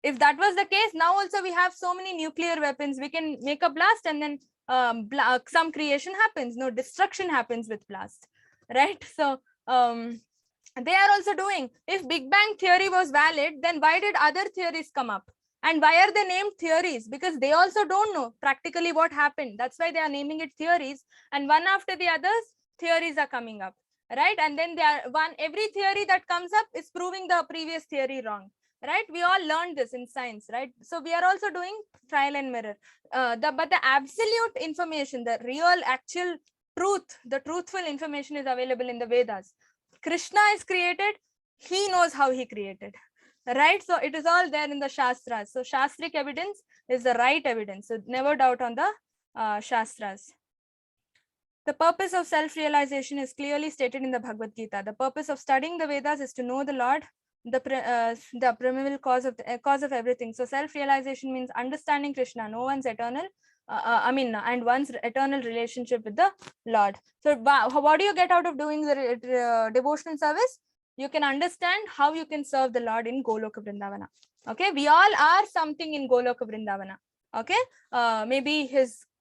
If that was the case, now also we have so many nuclear weapons, we can make a blast and then some creation happens. No, destruction happens with blast, right? So they are also doing, if Big Bang theory was valid, then why did other theories come up? And why are they named theories? Because they also don't know practically what happened. That's why they are naming it theories, and one after the others theories are coming up, right? And then they are every theory that comes up is proving the previous theory wrong, right? We all learned this in science, right? So we are also doing trial and mirror. But the absolute information, the real actual truth, the truthful information is available in the Vedas. Krishna is created, he knows how he created, right? So it is all there in the Shastras. So Shastric evidence is the right evidence. So never doubt on the Shastras. The purpose of self-realization is clearly stated in the Bhagavad Gita. The purpose of studying the Vedas is to know the Lord, the primeval cause of everything. So self-realization means understanding Krishna, no one's eternal, and one's eternal relationship with the Lord. So what do you get out of doing the devotional service? You can understand how you can serve the Lord in Goloka Vrindavana. Okay, we all are something in Goloka Vrindavana. Okay, maybe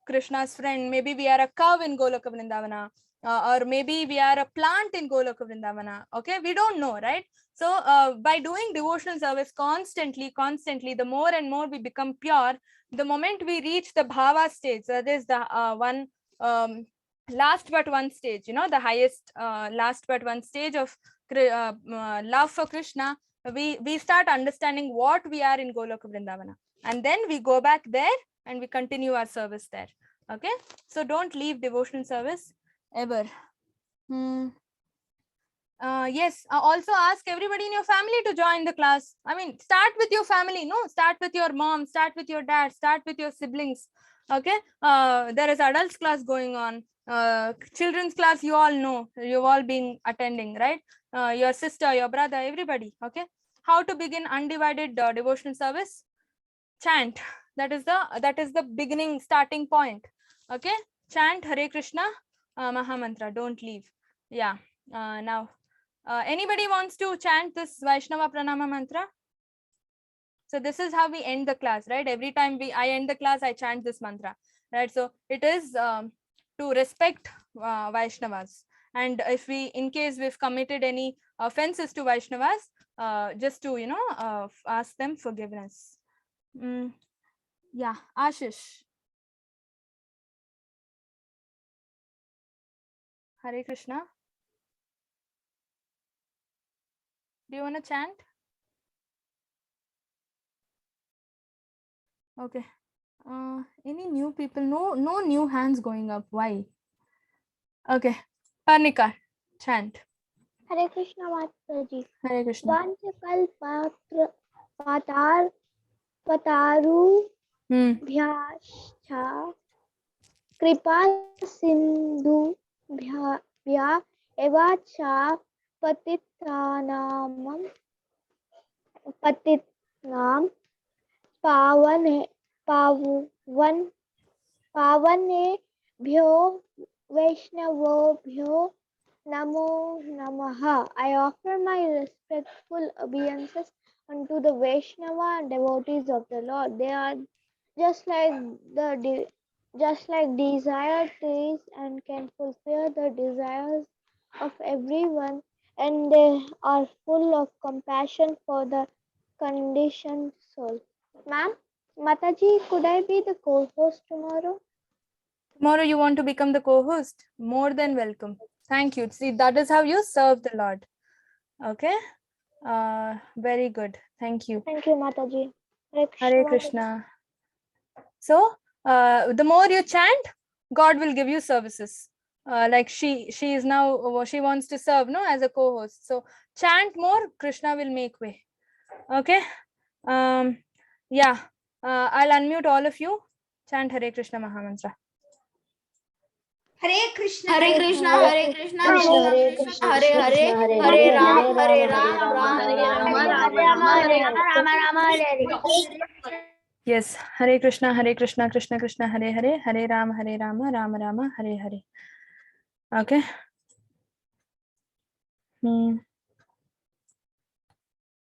Krishna's friend, maybe we are a cow in Goloka Vrindavana, or maybe we are a plant in Goloka Vrindavana. Okay, we don't know, right? So by doing devotional service constantly, the more and more we become pure. The moment we reach the bhava stage, that is the one last but one stage, the highest last but one stage of love for Krishna, we start understanding what we are in Goloka Vrindavana, and then we go back there and we continue our service there. Okay, so don't leave devotional service ever. Yes, also ask everybody in your family to join the class. I mean, start with your family, no? Start with your mom, start with your dad, start with your siblings. Okay, there is adults class going on. Children's class, you all know, you've all been attending, right? Your sister, your brother, everybody. Okay, how to begin undivided devotional service? Chant. That is the beginning, starting point. Okay, chant Hare Krishna Maha Mantra. Don't leave. Yeah. Now, anybody wants to chant this Vaishnava Pranama mantra? So this is how we end the class, right? Every time I end the class, I chant this mantra, right? So it is to respect Vaishnavas, and if in case we've committed any offenses to Vaishnavas, just to ask them forgiveness. Yeah, Ashish. Hare Krishna. Do you want to chant? Okay. Any new people? No new hands going up. Why? Okay. Parnika, chant. Hare Krishna Mataji. Hare Krishna. Pataru Bhyascha Kripa Sindhu Bhya Evacha Patitnam पावनेभ्यो वैष्णवोभ्यो Namo Namaha. I offer my respectful obeisances unto the Vaishnava devotees of the Lord. They are just like desired trees and can fulfill the desires of everyone, and they are full of compassion for the conditioned soul. Ma'am, Mataji, could I be the co-host tomorrow? Tomorrow you want to become the co-host? More than welcome. Thank you. See, that is how you serve the Lord. Okay. Very good. Thank you. Thank you, Mataji. Hare Krishna. So, the more you chant, God will give you services. Like she is now, she wants to serve, no, as a co-host. So chant more, Krishna will make way. Okay. Yeah. I'll unmute all of you. Chant Hare Krishna Mahamantra. Hare Krishna, Hare Krishna, Hare Krishna, Hare Krishna, Hare Hare, Hare Ram, Hare Ram, Ram Hare Rama. Yes, Hare Krishna, Krishna Krishna, Hare Hare, Hare Rama, Rama Rama, Hare Hare. Okay.